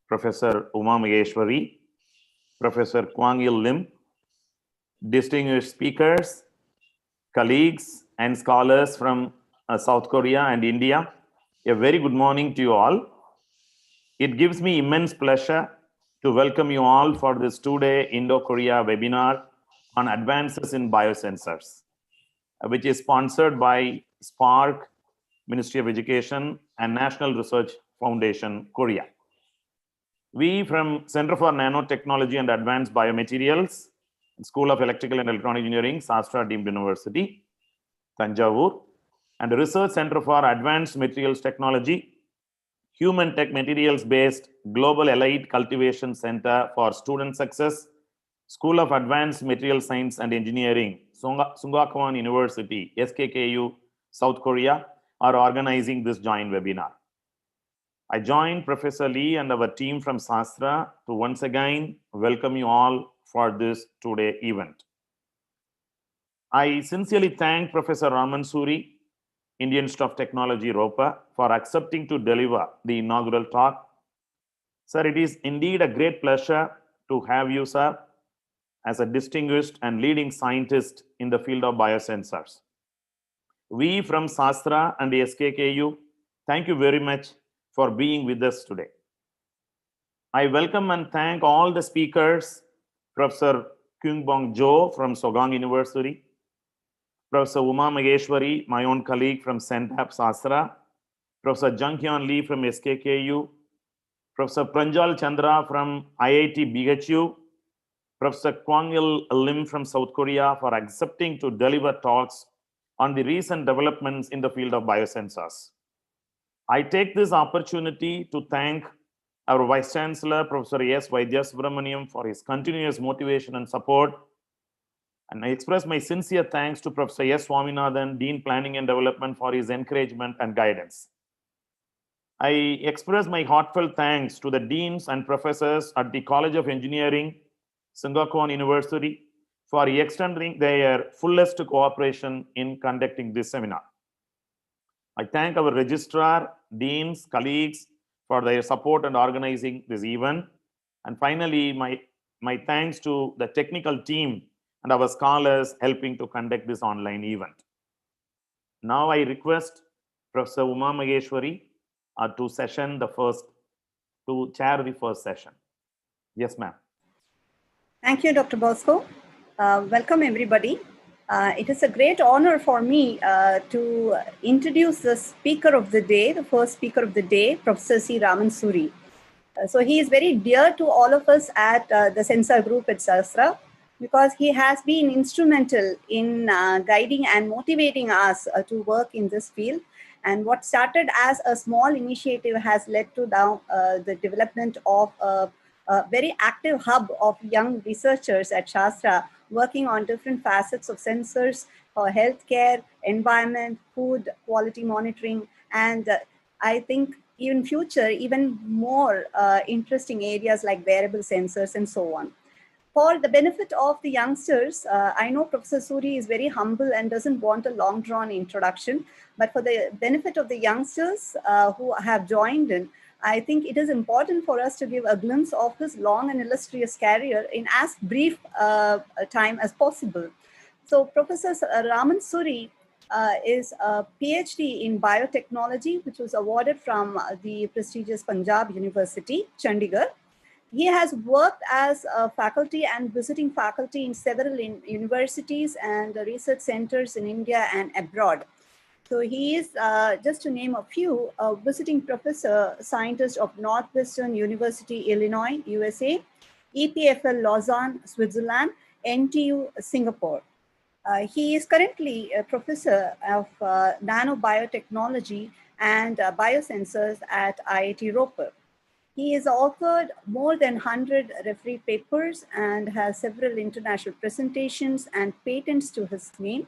Professor Uma Maheshwari, Professor Kwang Il Lim, distinguished speakers, colleagues, and scholars from South Korea and India. A very good morning to you all. It gives me immense pleasure to welcome you all for this two-day Indo-Korea webinar on advances in biosensors, which is sponsored by SPARC, Ministry of Education, and National Research Foundation, Korea. We from Center for Nanotechnology and Advanced Biomaterials, School of Electrical and Electronic Engineering, Sastra Deemed University, Tanjavur, and the Research Center for Advanced Materials Technology, Human Tech Materials based Global Elite Cultivation Center for Student Success, School of Advanced Material Science and Engineering, Sungakwan University, SKKU, South Korea, are organizing this joint webinar. I joined Professor Lee and our team from Sastra to once again welcome you all for this two-day event. I sincerely thank Professor Raman Suri, Indian Institute of Technology, ROPA, for accepting to deliver the inaugural talk. Sir, it is indeed a great pleasure to have you, sir, as a distinguished and leading scientist in the field of biosensors. We from Sastra and the SKKU, thank you very much for being with us today. I welcome and thank all the speakers, Professor Kyung Bong Jo from Sogang University, Professor Uma Maheshwari, my own colleague from CENTAP Sastra, Professor Jung Hyun Lee from SKKU, Professor Pranjal Chandra from IIT BHU, Professor Kwang Il Lim from South Korea for accepting to deliver talks on the recent developments in the field of biosensors. I take this opportunity to thank our Vice Chancellor, Professor S. Vaidyasubramaniam, for his continuous motivation and support. And I express my sincere thanks to Professor S. Swaminathan, Dean Planning and Development, for his encouragement and guidance. I express my heartfelt thanks to the deans and professors at the College of Engineering, Sungakwan University, for extending their fullest cooperation in conducting this seminar. I thank our registrar, deans, colleagues for their support and organizing this event. And finally, my thanks to the technical team and our scholars helping to conduct this online event. Now I request Professor Uma Maheshwari to chair the first session. Yes, ma'am. Thank you, Dr. Bosco. Welcome, everybody. It is a great honor for me to introduce the speaker of the day, the first speaker of the day, Professor C. Raman Suri. So he is very dear to all of us at the Sensor Group at Sastra, because he has been instrumental in guiding and motivating us to work in this field. And what started as a small initiative has led to now the development of a very active hub of young researchers at Shastra, working on different facets of sensors for healthcare, environment, food quality monitoring, and I think in future, even more interesting areas like wearable sensors and so on. For the benefit of the youngsters, I know Professor Suri is very humble and doesn't want a long drawn introduction, but for the benefit of the youngsters who have joined in, I think it is important for us to give a glimpse of his long and illustrious career in as brief time as possible. So Professor Raman Suri is a PhD in biotechnology, which was awarded from the prestigious Punjab University, Chandigarh. He has worked as a faculty and visiting faculty in several universities and research centers in India and abroad. So he is, just to name a few, a visiting professor, scientist of Northwestern University, Illinois, USA, EPFL Lausanne, Switzerland, NTU, Singapore. He is currently a professor of nanobiotechnology and biosensors at IIT Roper. He has authored more than 100 referee papers and has several international presentations and patents to his name.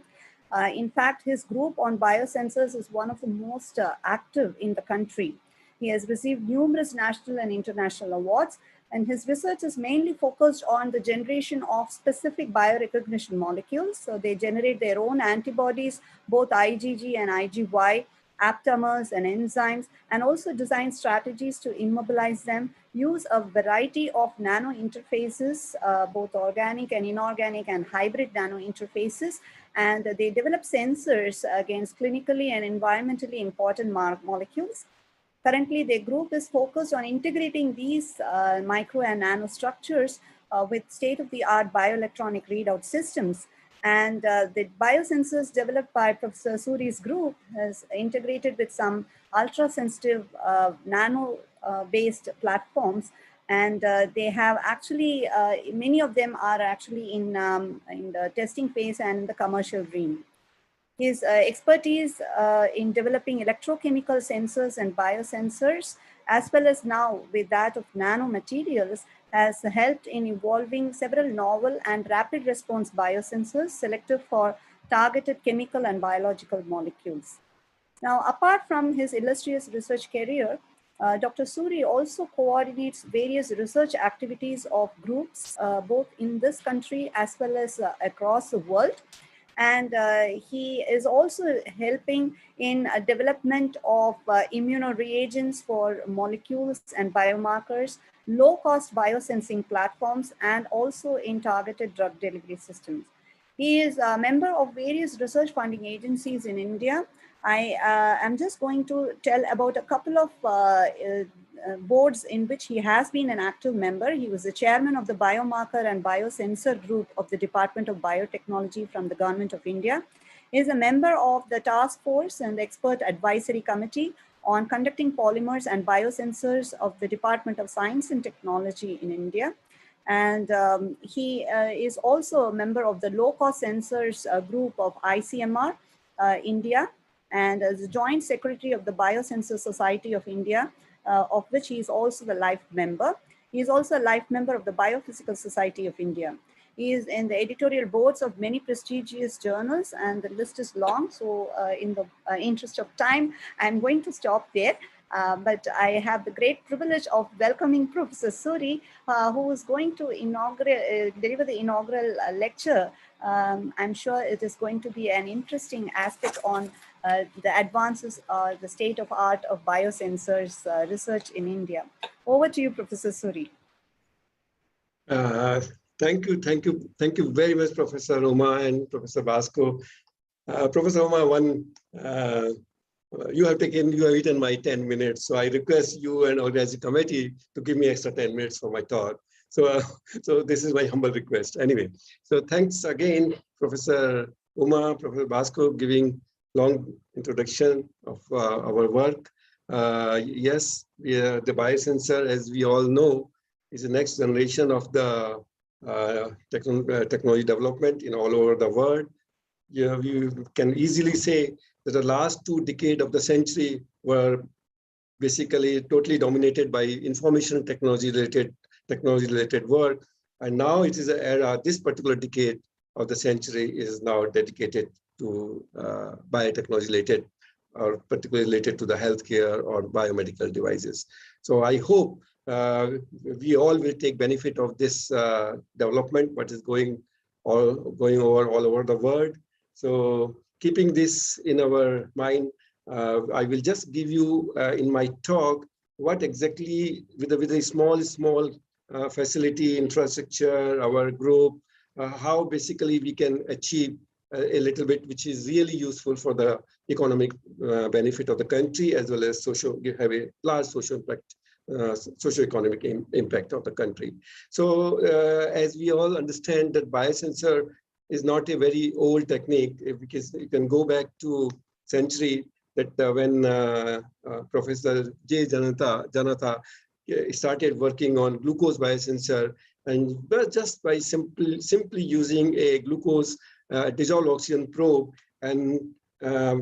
In fact, his group on biosensors is one of the most active in the country. He has received numerous national and international awards, and his research is mainly focused on the generation of specific biorecognition molecules. So they generate their own antibodies, both IgG and IgY, aptamers and enzymes, and also design strategies to immobilize them, use a variety of nano interfaces, both organic and inorganic and hybrid nano interfaces, and they develop sensors against clinically and environmentally important molecules. Currently, the group is focused on integrating these micro and nanostructures with state-of-the-art bioelectronic readout systems. And the biosensors developed by Professor Suri's group has integrated with some ultra-sensitive nano-based platforms. And they have actually, many of them are actually in the testing phase and the commercial realm. His expertise in developing electrochemical sensors and biosensors, as well as now with that of nanomaterials, has helped in evolving several novel and rapid response biosensors selected for targeted chemical and biological molecules. Now, apart from his illustrious research career, Dr. Suri also coordinates various research activities of groups, both in this country as well as across the world. And he is also helping in development of immunoreagents for molecules and biomarkers, low-cost biosensing platforms, and also in targeted drug delivery systems. He is a member of various research funding agencies in India. I am just going to tell about a couple of boards in which he has been an active member. He was the chairman of the Biomarker and Biosensor Group of the Department of Biotechnology from the Government of India. He is a member of the Task Force and Expert Advisory Committee on Conducting Polymers and Biosensors of the Department of Science and Technology in India. And he is also a member of the low-cost sensors group of ICMR India, and as a joint secretary of the Biosensor Society of India, of which he is also the life member. He is also a life member of the Biophysical Society of India. He is in the editorial boards of many prestigious journals, and the list is long. So in the interest of time, I'm going to stop there. But I have the great privilege of welcoming Professor Suri, who is going to deliver the inaugural lecture. I'm sure it is going to be an interesting aspect on the advances, the state of art of biosensors research in India. Over to you, Professor Suri. Thank you very much, Professor Uma and Professor Basko. Professor Uma, you have eaten my 10 minutes, so I request you and organizing committee to give me extra 10 minutes for my talk. So this is my humble request. Anyway, so thanks again, Professor Uma, Professor Basko, giving long introduction of our work. Yes, the biosensor, as we all know, is the next generation of the technology development in all over the world. You can easily say that the last 2 decades of the century were basically totally dominated by information technology related work, and now it is an era. This particular decade of the century is now dedicated to biotechnology related, or particularly related to the healthcare or biomedical devices. So I hope we all will take benefit of this development, what is going over all over the world. So keeping this in our mind, I will just give you in my talk what exactly with a small facility infrastructure, our group, how basically we can achieve a little bit, which is really useful for the economic benefit of the country, as well as have a large social impact, socio-economic impact of the country. So as we all understand that biosensor is not a very old technique, because you can go back to century that when Professor J. Janatha started working on glucose biosensor, and just by simply using a glucose dissolved oxygen probe, and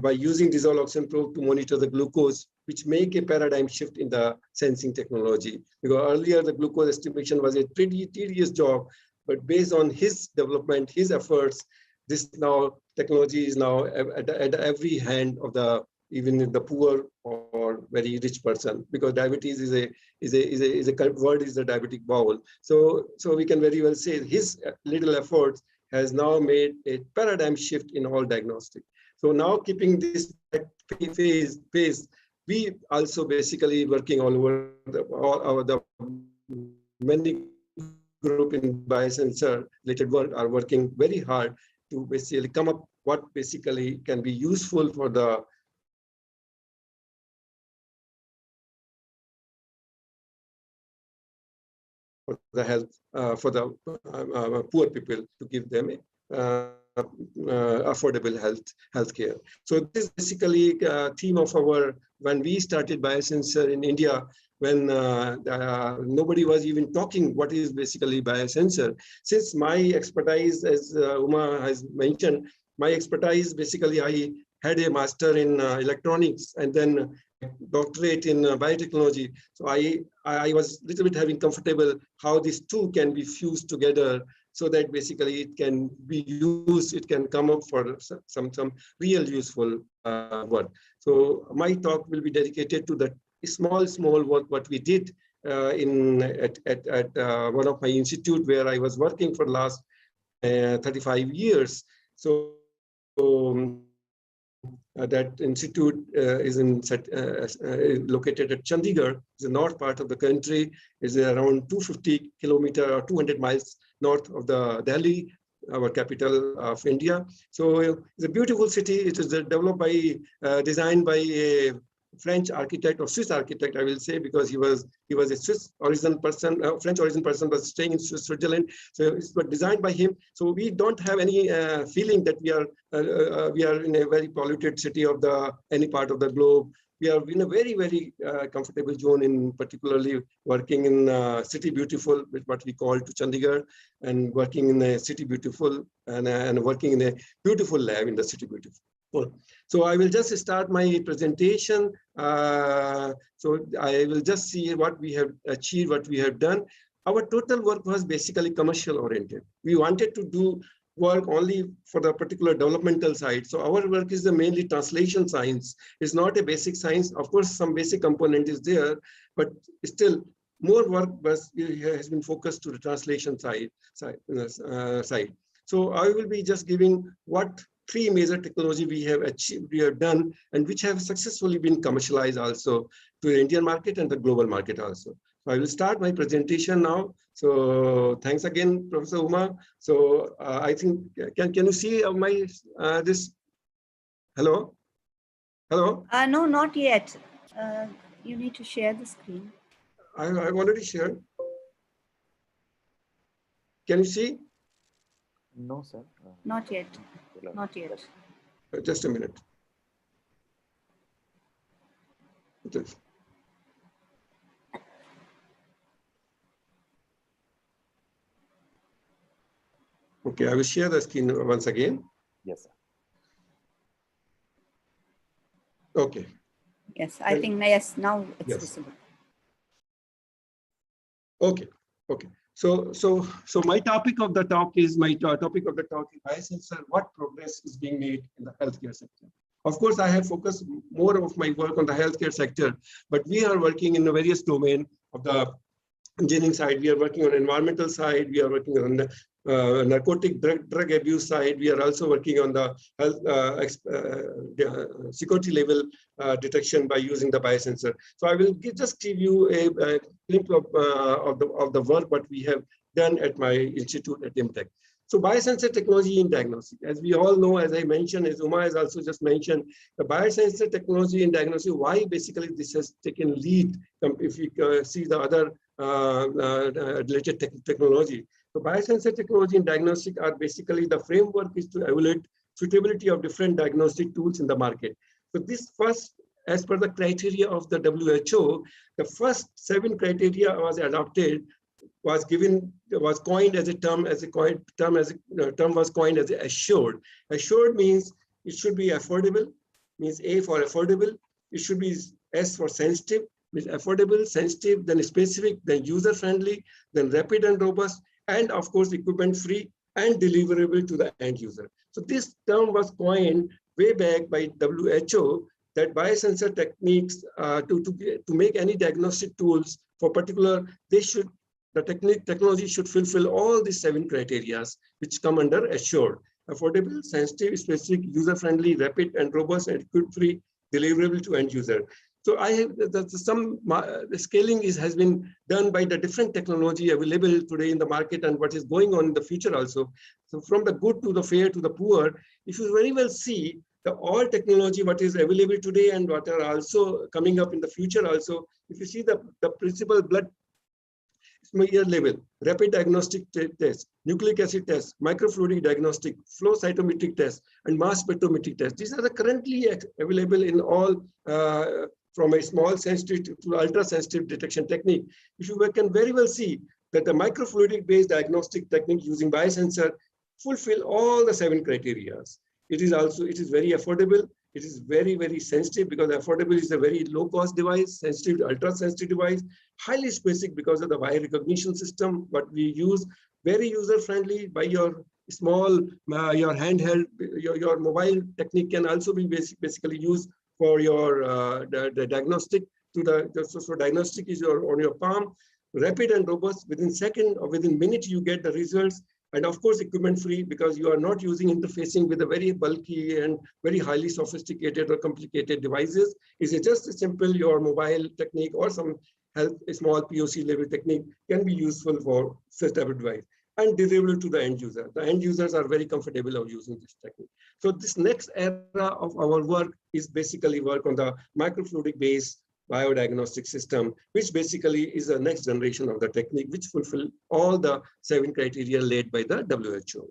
by using dissolved oxygen probe to monitor the glucose, which make a paradigm shift in the sensing technology. Because earlier the glucose estimation was a pretty tedious job, but based on his development, his efforts, this now technology is now at every hand of the, even in the poor or very rich person, because diabetes is a word is the diabetic bowel. So we can very well say his little efforts has now made a paradigm shift in all diagnostic. So now keeping this phase, we also basically working all over the many group in biosensor related work are working very hard to basically come up what basically can be useful for the health for the poor people, to give them affordable health care. So this is basically a theme of our, when we started biosensor in India, when nobody was even talking what is basically biosensor. Since my expertise, as Uma has mentioned, my expertise basically, I had a master in electronics and then doctorate in biotechnology. So I was a little bit having comfortable how these two can be fused together, so that basically it can be used, it can come up for some real useful work. So my talk will be dedicated to the small work what we did at one of my institute where I was working for the last 35 years. So that institute is located at Chandigarh, is the north part of the country, is around 250 kilometers or 200 miles north of the Delhi, our capital of India. So it's a beautiful city. It is developed by, designed by a French architect or Swiss architect, I will say, because he was a Swiss origin person, French origin person, was staying in Switzerland. So it's designed by him. So we don't have any feeling that we are in a very polluted city of any part of the globe. We are in a very comfortable zone, in particularly working in City Beautiful, with what we call to Chandigarh, and working in a City Beautiful and working in a beautiful lab in the City Beautiful. So I will just start my presentation. So I will just see what we have achieved, what we have done. Our total work was basically commercial oriented. We wanted to do work only for the particular developmental side. So our work is mainly translation science. It's not a basic science. Of course, some basic component is there, but still more work has been focused to the translation side. So I will be just giving what three major technology we have achieved, we have done, and which have successfully been commercialized also to the Indian market and the global market also. So I will start my presentation now. So thanks again, Professor Uma. So I think, can you see my this? Hello? Hello? No, not yet. You need to share the screen. I've already shared. Can you see? No, sir. Not yet. Not yet. Just a minute. Okay, I will share the screen once again. Yes, sir. Okay. Yes, I think yes, now it's visible. Okay. So my topic of the talk is biosensor, what progress is being made in the healthcare sector. Of course, I have focused more of my work on the healthcare sector, but we are working in the various domain of the engineering side. We are working on environmental side. We are working on the narcotic drug abuse side. We are also working on the health security level detection by using the biosensor. So I will just give you a glimpse of the work what we have done at my institute at IMTech. So biosensor technology in diagnostic, as we all know, as I mentioned, as Uma has also just mentioned, the biosensor technology in diagnostic, why basically this has taken lead if you see the other related technology. So biosensor technology in diagnostic are basically the framework is to evaluate suitability of different diagnostic tools in the market. So this first, as per the criteria of the WHO, the first 7 criteria was adopted, was coined as a term, was coined as assured. Assured means it should be affordable, means A for affordable. It should be S for sensitive, means affordable, sensitive, then specific, then user-friendly, then rapid and robust, and of course, equipment-free and deliverable to the end user. So this term was coined way back by WHO, that biosensor techniques to make any diagnostic tools for particular, the technology should fulfill all these 7 criteria which come under assured. affordable, sensitive, specific, user-friendly, rapid, and robust, and equipment-free, deliverable to end user. So I have the scaling has been done by the different technology available today in the market and what is going on in the future also. So from the good to the fair to the poor, if you very well see the all technology what is available today and what are also coming up in the future also, if you see the principal blood smear level, rapid diagnostic test, nucleic acid test, microfluidic diagnostic, flow cytometric test, and mass spectrometric test. These are the currently available in all from a small sensitive to ultra sensitive detection technique. If you can very well see that the microfluidic based diagnostic technique using biosensor fulfill all the 7 criteria. It is very affordable. It is very, very sensitive because affordable is a very low cost device, sensitive, ultra sensitive device, highly specific because of the wire recognition system, what we use, very user friendly by your small, your handheld, your mobile technique can also be basically used for your the diagnostic so diagnostic is on your palm, rapid and robust, within second or within minute you get the results. And of course, equipment free because you are not using interfacing with a very bulky and very highly sophisticated or complicated devices. It's just a simple your mobile technique or some small POC level technique can be useful for such type of device and deliverable to the end user. The end users are very comfortable of using this technique. So this next era of our work is basically work on the microfluidic based biodiagnostic system, which basically is the next generation of the technique, which fulfill all the 7 criteria laid by the WHO.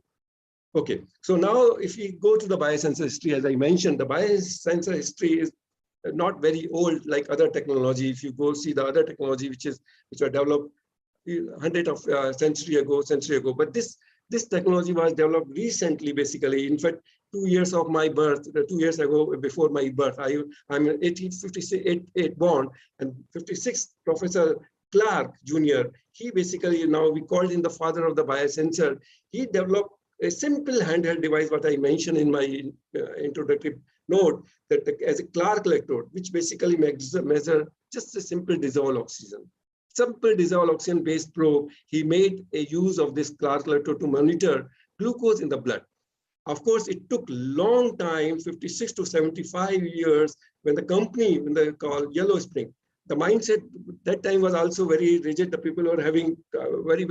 Okay, so now if we go to the biosensor history, as I mentioned, the biosensor history is not very old like other technology. If you go see the other technology which are developed hundreds of century ago, but this technology was developed recently, basically. In fact, 2 years of my birth, 2 years ago before my birth, I'm 1858 born, and 56 Professor Clark Jr. He basically, now we called him the father of the biosensor. He developed a simple handheld device, what I mentioned in my introductory note, that as a Clark electrode, which basically measure just a simple dissolved oxygen. Simple dissolved oxygen based probe. He made a use of this Clark electrode to monitor glucose in the blood. Of course, it took long time, 56 to 75 years, when the company, when they called Yellow Spring, the mindset that time was also very rigid. The people were having was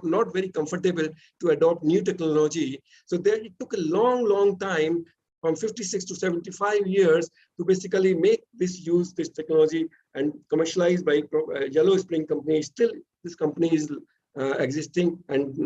not very comfortable to adopt new technology. So there it took a long time, from 56 to 75 years, to basically make this technology and commercialized by Yellow Spring company. Still, this company is existing and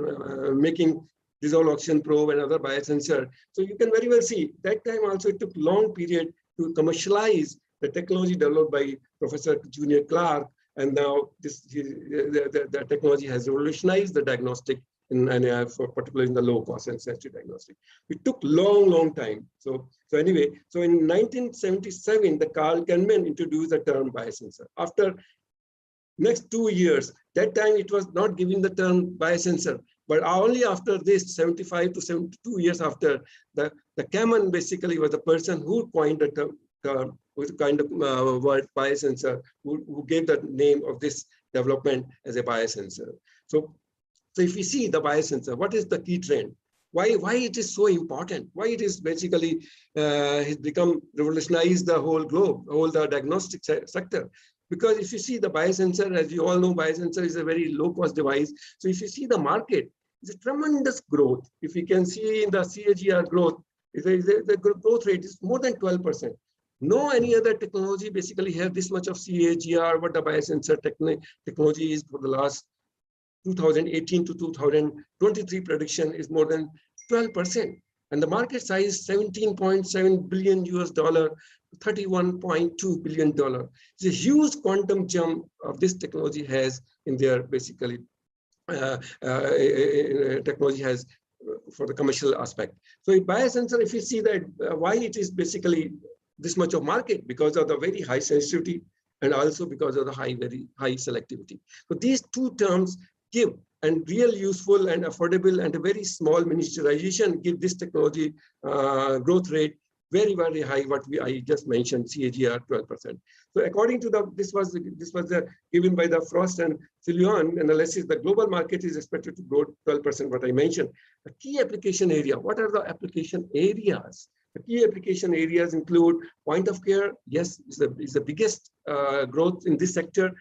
making dissolved oxygen probe and other biosensor. So you can very well see that time also it took long period to commercialize the technology developed by Professor Junior Clark, and now the technology has revolutionized the diagnostic for particularly in the low cost and sensitive diagnostic. It took long time. So anyway, so in 1977, the Carl Kahneman introduced the term biosensor. After next 2 years, that time it was not giving the term biosensor, but only after this 75 to 72 years after, the Kahneman basically was the person who coined the term with kind of word biosensor, who gave the name of this development as a biosensor. So if we see the biosensor, what is the key trend? Why it is so important? Why it is basically has become revolutionized the whole globe, the diagnostic sector? Because if you see the biosensor, as you all know, biosensor is a very low cost device. So if you see the market, it's a tremendous growth. If you can see in the CAGR growth, the growth rate is more than 12%. No any other technology basically have this much of CAGR, what the biosensor technology is for the last 2018 to 2023 prediction is more than 12%. And the market size $17.7 billion US, $31.2 billion. It's a huge quantum jump of this technology has in their basically technology has for the commercial aspect. So in biosensor, if you see that why it is basically this much of market, because of the very high sensitivity and also because of the very high selectivity. So these two terms give and real useful and affordable and a very small miniaturization give this technology growth rate very, very high, what I just mentioned, CAGR 12%. So according to this was given by the Frost and Filion analysis, the global market is expected to grow 12%, what I mentioned. The key application area, what are the application areas? The key application areas include point of care, yes, is the biggest growth in this sector,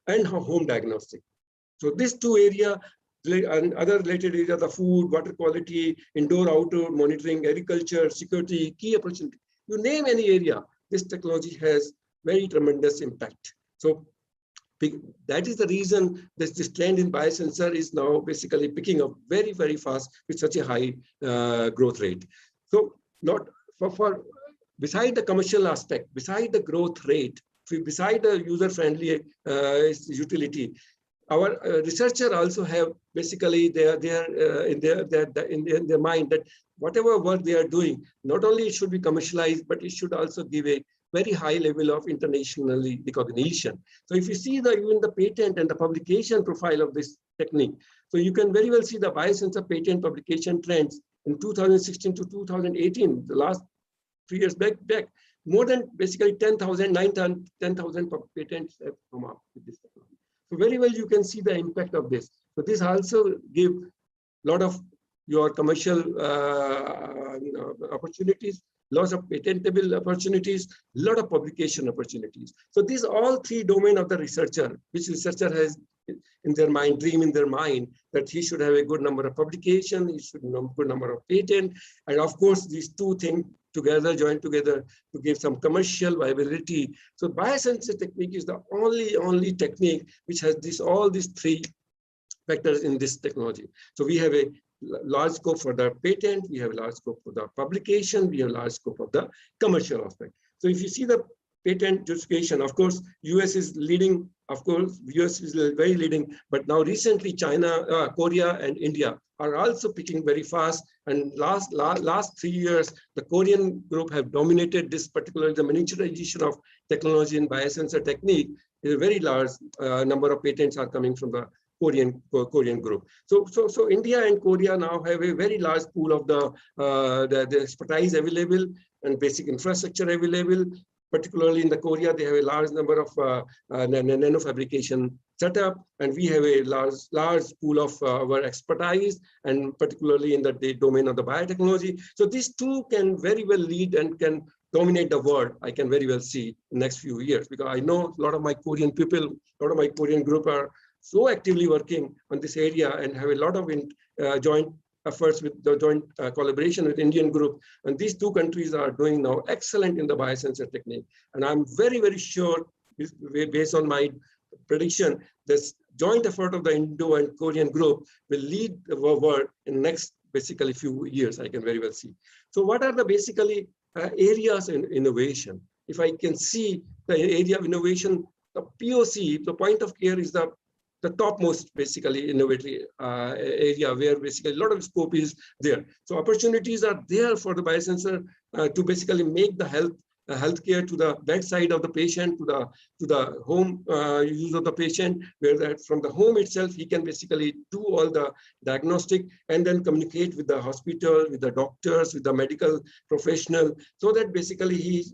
and home diagnostic. So these two areas and other related areas, the food, water quality, indoor, outdoor monitoring, agriculture, security, key opportunity. You name any area, this technology has very tremendous impact. So that is the reason that this trend in biosensor is now basically picking up very, very fast with such a high growth rate. So not for beside the commercial aspect, beside the growth rate, beside the user-friendly utility, our researchers also have basically in their mind that whatever work they are doing, not only it should be commercialized, but it should also give a very high level of internationally recognition. So if you see even the patent and the publication profile of this technique, so you can very well see the biosensor patent publication trends in 2016 to 2018, the last 3 years back, more than basically 10,000 patents have come up with this technology. So very well you can see the impact of this. So this also give a lot of your commercial opportunities, lots of patentable opportunities, a lot of publication opportunities. So these all three domain of the researcher, which researcher has in their mind, dream in their mind that he should have a good number of publication, he should have a good number of patent, and of course these two things together, joined together to give some commercial viability. So biosensor technique is the only technique which has all these three factors in this technology. So we have a large scope for the patent, we have a large scope for the publication, we have a large scope of the commercial aspect. So if you see the patent justification, of course, US is leading, of course, US is very leading, but now recently China, Korea and India are also picking very fast. And last 3 years, the Korean group have dominated this, particularly the miniaturization of technology in biosensor technique. A very large number of patents are coming from the Korean group. So India and Korea now have a very large pool of the expertise available and basic infrastructure available. Particularly in the Korea, they have a large number of nanofabrication setup, and we have a large pool of our expertise, and particularly in the domain of the biotechnology. So these two can very well lead and can dominate the world. I can very well see in the next few years, because I know a lot of my Korean people, a lot of my Korean group are so actively working on this area and have a lot of joint efforts with the joint collaboration with Indian group. And these two countries are doing now excellent in the biosensor technique. And I'm very, very sure, based on my prediction, this joint effort of the Indo and Korean group will lead the world in the next basically few years, I can very well see. So what are the basically areas in innovation? If I can see the area of innovation, the POC, the point of care is the topmost basically innovative area where basically a lot of scope is there. So opportunities are there for the biosensor to basically make the healthcare to the bedside of the patient, to the home use of the patient, where that from the home itself he can basically do all the diagnostic and then communicate with the hospital, with the doctors, with the medical professional, so that basically he's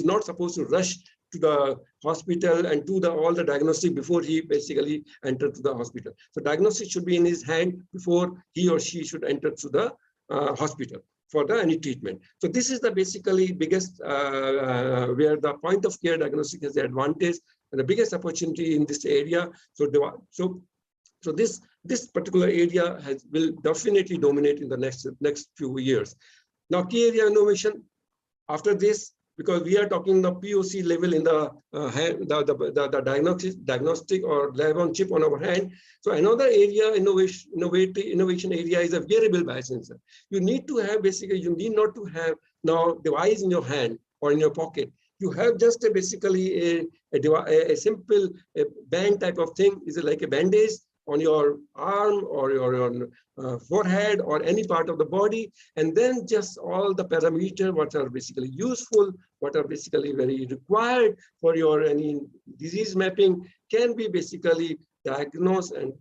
not supposed to rush to the hospital and do all the diagnostic before he basically enter to the hospital. So diagnostic should be in his hand before he or she should enter to the hospital for any treatment. So this is the basically biggest where the point of care diagnostic has the advantage and the biggest opportunity in this area. So this particular area will definitely dominate in the next few years. Now, key area innovation after this, because we are talking the POC level in the diagnostic or lab on chip on our hand. So another area, innovation area is a wearable biosensor. You need to have basically, you need not to have now device in your hand or in your pocket. You have just basically a simple band type of thing. Is it like a bandage on your arm or your forehead or any part of the body, and then just all the parameters what are basically useful, what are basically very required for your any disease mapping can be basically diagnosed and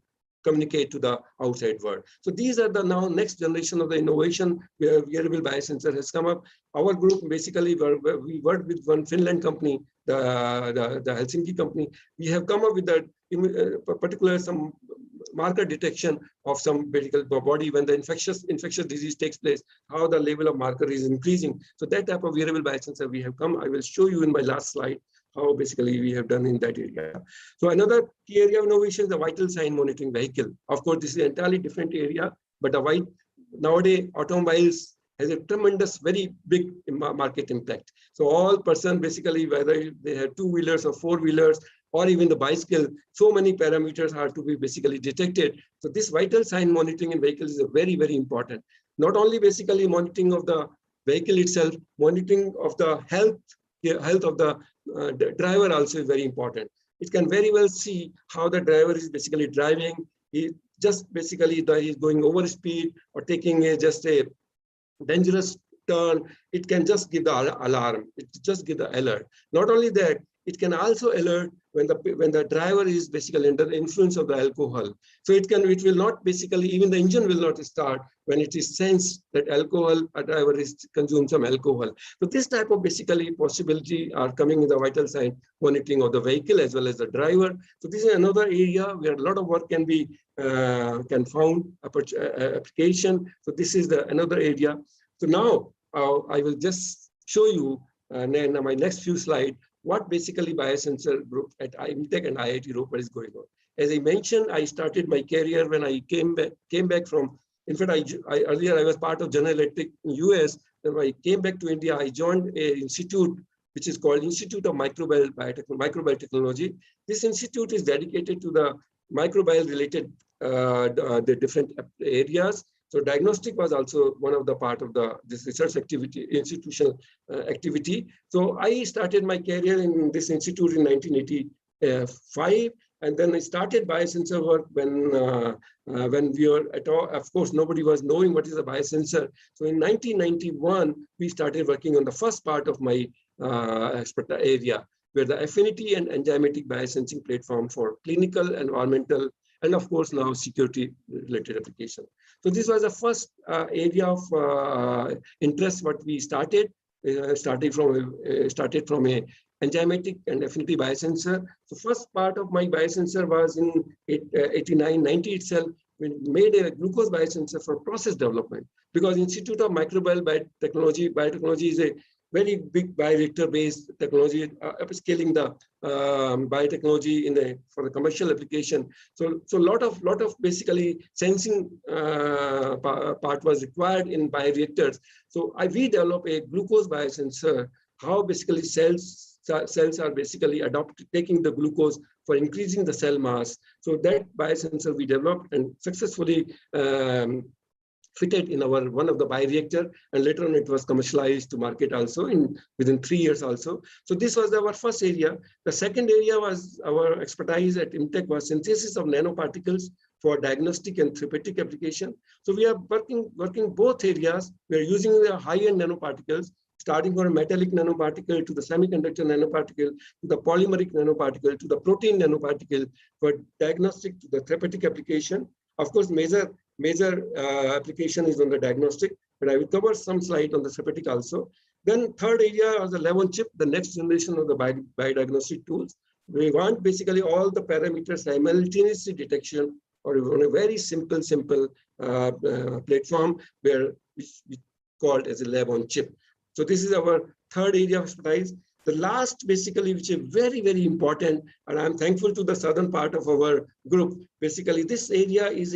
communicate to the outside world. So these are the now next generation of the innovation where wearable biosensor has come up. Our group basically, we worked with one Finland company, the Helsinki company. We have come up with that particular some marker detection of some medical body when the infectious disease takes place, how the level of marker is increasing. So that type of wearable biosensor we have come. I will show you in my last slide how basically we have done in that area. So another key area of innovation is the vital sign monitoring vehicle. Of course, this is an entirely different area, but nowadays automobiles has a tremendous, very big market impact. So all person basically, whether they have two-wheelers or four-wheelers, or even the bicycle, so many parameters are to be basically detected. So this vital sign monitoring in vehicles is a very, very important. Not only basically monitoring of the vehicle itself, monitoring of the health of the driver also is very important. It can very well see how the driver is basically driving. He just basically he's going over speed or taking just a dangerous turn. It can just give the alarm. It just give the alert. Not only that, it can also alert when the driver is basically under the influence of the alcohol. So it will not basically, even the engine will not start when it is sensed that a driver is consumed some alcohol. So this type of basically possibility are coming in the vital sign monitoring of the vehicle as well as the driver. So this is another area where a lot of work can be found application. So this is another area. So now I will just show you in my next few slides what basically Biosensor Group at IMT and IIT Group is going on. As I mentioned, I started my career when I came back from, in fact, earlier I was part of General Electric in US. Then when I came back to India, I joined an institute which is called Institute of Microbial Technology. This institute is dedicated to the microbial related the different areas. So diagnostic was also one of the part of this research activity, institutional activity. So I started my career in this institute in 1985, and then I started biosensor work when we were at all. Of course, nobody was knowing what is a biosensor. So in 1991, we started working on the first part of my expert area, where the affinity and enzymatic biosensing platform for clinical, environmental, and of course now security related application. So this was the first area of interest what we started from a enzymatic and affinity biosensor. So first part of my biosensor was in 89, 90 itself. We made a glucose biosensor for process development, because Institute of Microbial Biotechnology is a very big bioreactor-based technology, upscaling the biotechnology for the commercial application. So lot of basically sensing part was required in bioreactors. So we developed a glucose biosensor, how basically cells are basically taking the glucose for increasing the cell mass. So that biosensor we developed and successfully fitted in one of the bioreactor, and later on it was commercialized to market also within 3 years also. So this was our first area. The second area was our expertise at IMTech was synthesis of nanoparticles for diagnostic and therapeutic application. So we are working both areas. We are using the high-end nanoparticles, starting from a metallic nanoparticle to the semiconductor nanoparticle, to the polymeric nanoparticle, to the protein nanoparticle for diagnostic to the therapeutic application. Of course, major application is on the diagnostic, but I will cover some slide on the therapeutic also. Then third area was the lab on chip, the next generation of the biodiagnostic tools. We want basically all the parameters simultaneously detection, or on a very simple platform where we called as a lab on chip. So this is our third area of expertise. The last basically, which is very, very important, and I'm thankful to the southern part of our group, basically this area is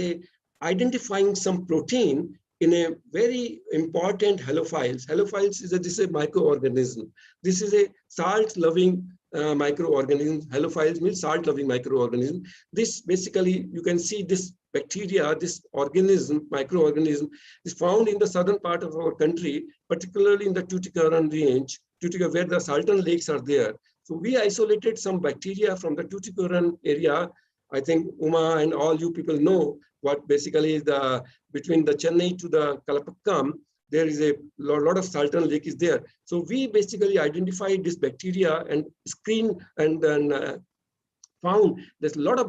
identifying some protein in a very important halophiles. Halophiles is this is a microorganism. This is a salt-loving microorganism. Halophiles means salt-loving microorganism. This basically, you can see this bacteria, this microorganism is found in the southern part of our country, particularly in the Tuticorin range, where the Salton lakes are there. So we isolated some bacteria from the Tuticorin area. I think Uma and all you people know what basically is between the Chennai to the Kalapakkam, there is a lot of Salton lake is there. So we basically identified this bacteria and screen and then found there's a lot of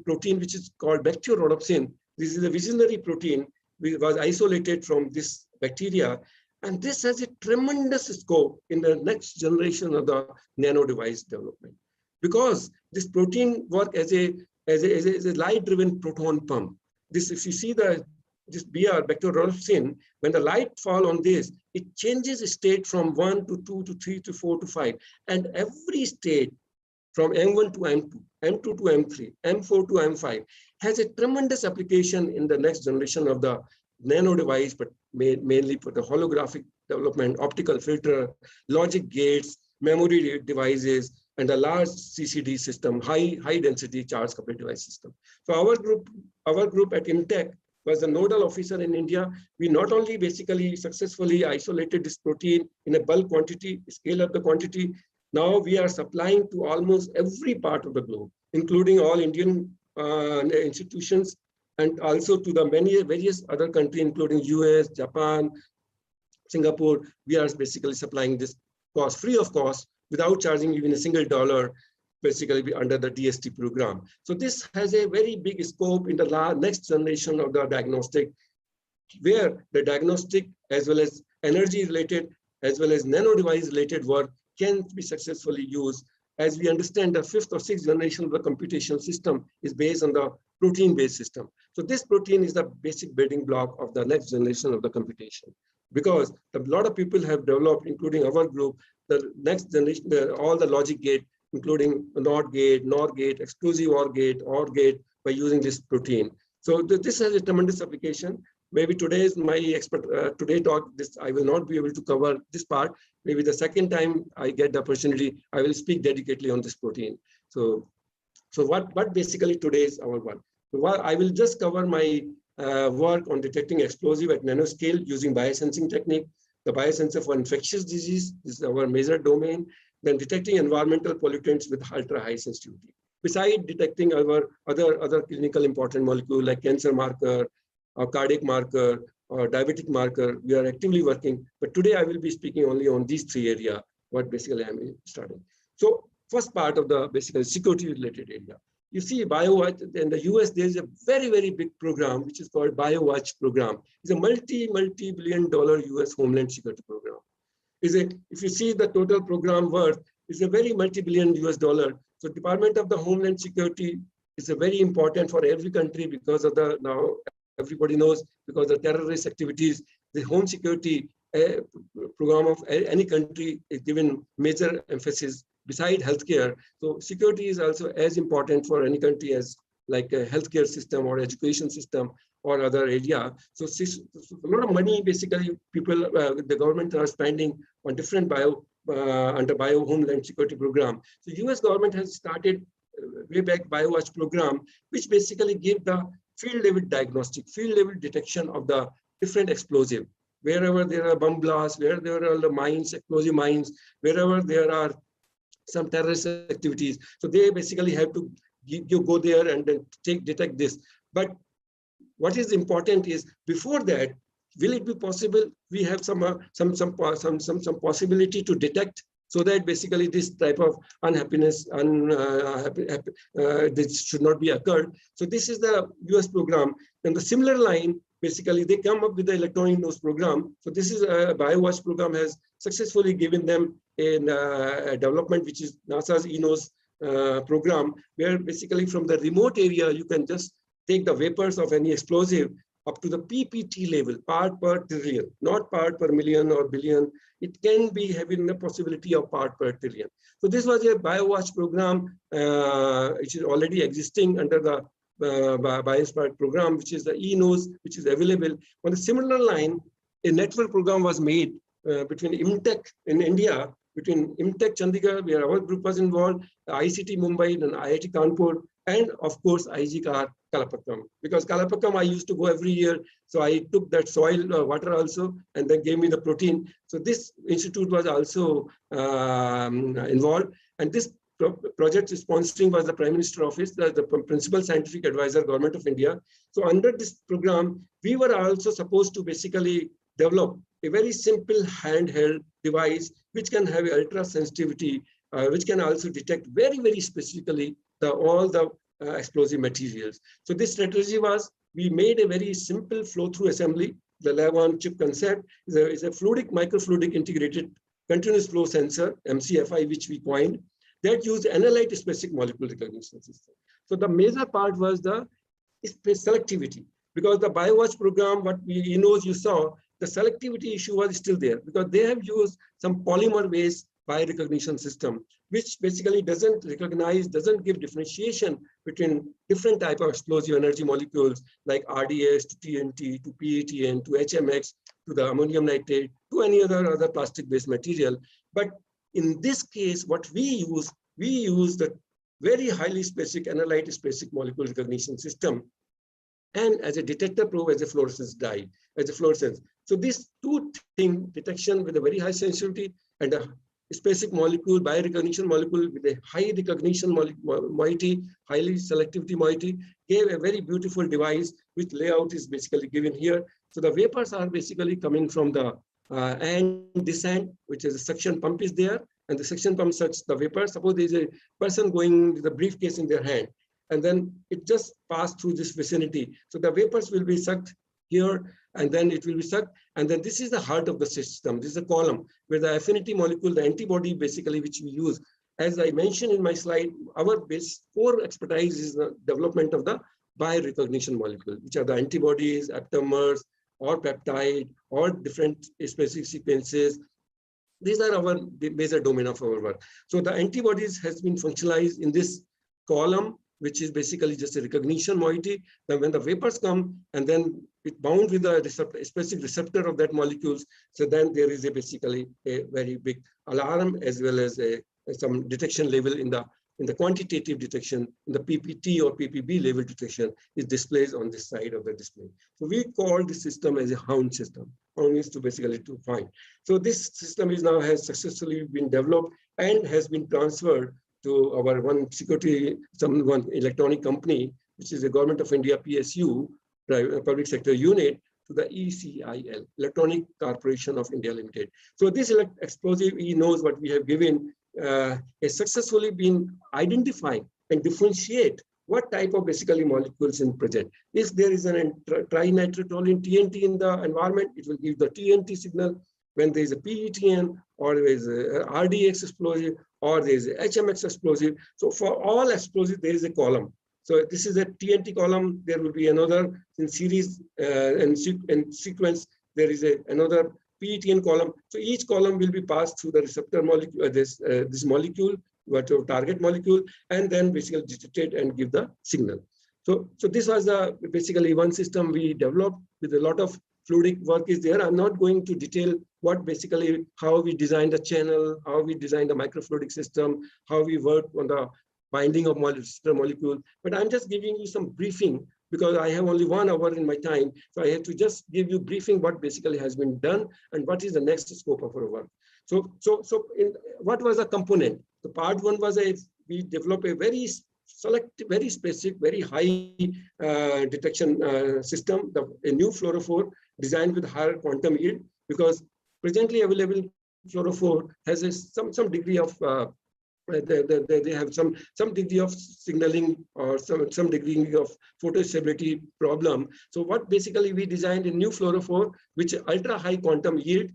protein which is called bacteriorhodopsin. This is a visionary protein which was isolated from this bacteria. And this has a tremendous scope in the next generation of the nano device development. Because this protein work as a light-driven proton pump. This, if you see this BR, bacteriorhodopsin, when the light fall on this, it changes state from 1 to 2 to 3 to 4 to 5. And every state from M1 to M2, M2 to M3, M4 to M5 has a tremendous application in the next generation of the nano device, but mainly for the holographic development, optical filter, logic gates, memory devices, and a large CCD system, high density charge coupled device system. So our group at IMTech was the nodal officer in India. We not only basically successfully isolated this protein in a bulk quantity, scale up the quantity. Now we are supplying to almost every part of the globe, including all Indian institutions, and also to the various other countries, including US, Japan, Singapore. We are basically supplying this free of cost, without charging even a single dollar, basically under the DST program. So this has a very big scope in the next generation of the diagnostic, where the diagnostic as well as energy related, as well as nano device related work can be successfully used. As we understand, the 5th or 6th generation of the computation system is based on the protein-based system. So this protein is the basic building block of the next generation of the computation. Because a lot of people have developed, including our group, the next generation, all the logic gate, including NOT gate, NOR gate, exclusive OR gate, by using this protein. So this has a tremendous application. Maybe today's today talk, I will not be able to cover this part. Maybe the second time I get the opportunity, I will speak dedicatedly on this protein. So what basically today is our work. So I will just cover my work on detecting explosive at nanoscale using biosensing technique. The biosensor for infectious disease is our major domain. Then detecting environmental pollutants with ultra high sensitivity. Besides detecting our other clinical important molecule like cancer marker, or cardiac marker, or diabetic marker, we are actively working. But today I will be speaking only on these 3 areas, what basically I'm starting. So first part of the basically security related area. You see, Biowash in the US, there's a very, very big program, which is called Biowash Program. It's a multi-billion-dollar US Homeland Security program. If you see the total program worth, it's a very multi-billion US dollar. So Department of the Homeland Security is a very important for every country because of now everybody knows, because of terrorist activities, the home security program of any country is given major emphasis beside healthcare. So security is also as important for any country as like a healthcare system or education system or other area. So a lot of money basically people, the government are spending on different under Bio Homeland Security program. So US government has started way back Biowash program, which basically give the field level diagnostic, field level detection of the different explosive. Wherever there are bomb blasts, where there are the mines, explosive mines, wherever there are some terrorist activities. So they basically have to go there and then detect this. But what is important is before that, will it be possible? We have some possibility to detect, so that basically this type of unhappiness, this should not be occurred. So this is the US program. And the similar line, basically they come up with the electronic nose program. So this is a Biowash program has successfully given them a development, which is NASA's eNose program, where basically from the remote area, you can just take the vapors of any explosive up to the PPT level, part per trillion, not part per million or billion. It can be having the possibility of part per trillion. So this was a Biowash program, which is already existing under the Biowash program, which is the eNose, which is available. On a similar line, a network program was made between IMTech in India, between IMTech Chandigarh, where our group was involved, ICT Mumbai, and IIT Kanpur, and of course, IGCAR Kalapakkam. Because Kalapakkam, I used to go every year. So I took that soil water also, and then gave me the protein. So this institute was also involved. And this project sponsoring was the Prime Minister Office, the Principal Scientific Advisor, Government of India. So under this program, we were also supposed to basically develop a very simple handheld device, which can have ultra sensitivity, which can also detect very, very specifically all the explosive materials. So this strategy was, we made a very simple flow-through assembly. The lab-on-chip concept is a fluidic, microfluidic integrated continuous flow sensor, MCFI, which we coined, that used analyte-specific molecule recognition system. So the major part was the selectivity, because the Biowash program, what you saw, the selectivity issue was still there, because they have used some polymer-based biorecognition system, which basically doesn't recognize, doesn't give differentiation between different type of explosive energy molecules like RDS to TNT to PETN to HMX to the ammonium nitrate to any other plastic-based material. But in this case, what we use the very highly specific analyte-specific molecule recognition system, and as a detector probe, as a fluorescence dye, as a fluorescence. So these two things, detection with a very high sensitivity and a specific molecule, biorecognition molecule with a high recognition moiety, highly selectivity moiety, gave a very beautiful device, which layout is basically given here. So the vapors are basically coming from the and descent, which is a suction pump is there, and the suction pump sucks the vapor. Suppose there is a person going with a briefcase in their hand, and then it just passed through this vicinity. So the vapors will be sucked here, and then it will be sucked. And then this is the heart of the system. This is a column where the affinity molecule, the antibody basically, which we use. As I mentioned in my slide, our core expertise is the development of the biorecognition molecule, which are the antibodies, aptamers, or peptide, or different specific sequences. These are the major domain of our work. So the antibodies has been functionalized in this column, which is basically just a recognition moiety. Then when the vapors come, and then it bound with the specific receptor of that molecules, so then there is basically a very big alarm, as well as some detection level in the quantitative detection, in the PPT or PPB level detection is displayed on this side of the display. So we call this system as a hound system. Hound is to basically to find. So this system is now has successfully been developed and has been transferred to our one electronic company, which is the Government of India PSU, public sector unit, to the ECIL, Electronic Corporation of India Limited. So this explosive, he knows what we have given, has successfully been identified and differentiate what type of basically molecules in present. If there is a trinitratoluene TNT in the environment, it will give the TNT signal. When there is a PETN, or there is a RDX explosive, or there is a HMX explosive. So for all explosives, there is a column. So this is a TNT column. There will be another in series and sequence. There is another PETN column. So each column will be passed through the receptor molecule, this molecule, whatever target molecule, and then basically detected and give the signal. So this was basically one system we developed with a lot of fluidic work is there. I'm not going to detail what basically how we designed the channel, how we designed the microfluidic system, how we work on the binding of molecule. But I'm just giving you some briefing because I have only 1 hour in my time. So I have to just give you briefing what basically has been done and what is the next scope of our work. So what was the component? The part 1 was we developed a very selective, very specific, very high detection system, a new fluorophore designed with higher quantum yield, because presently available fluorophore has some degree of they have some degree of signaling or some degree of photostability problem. So what basically we designed a new fluorophore which ultra high quantum yield,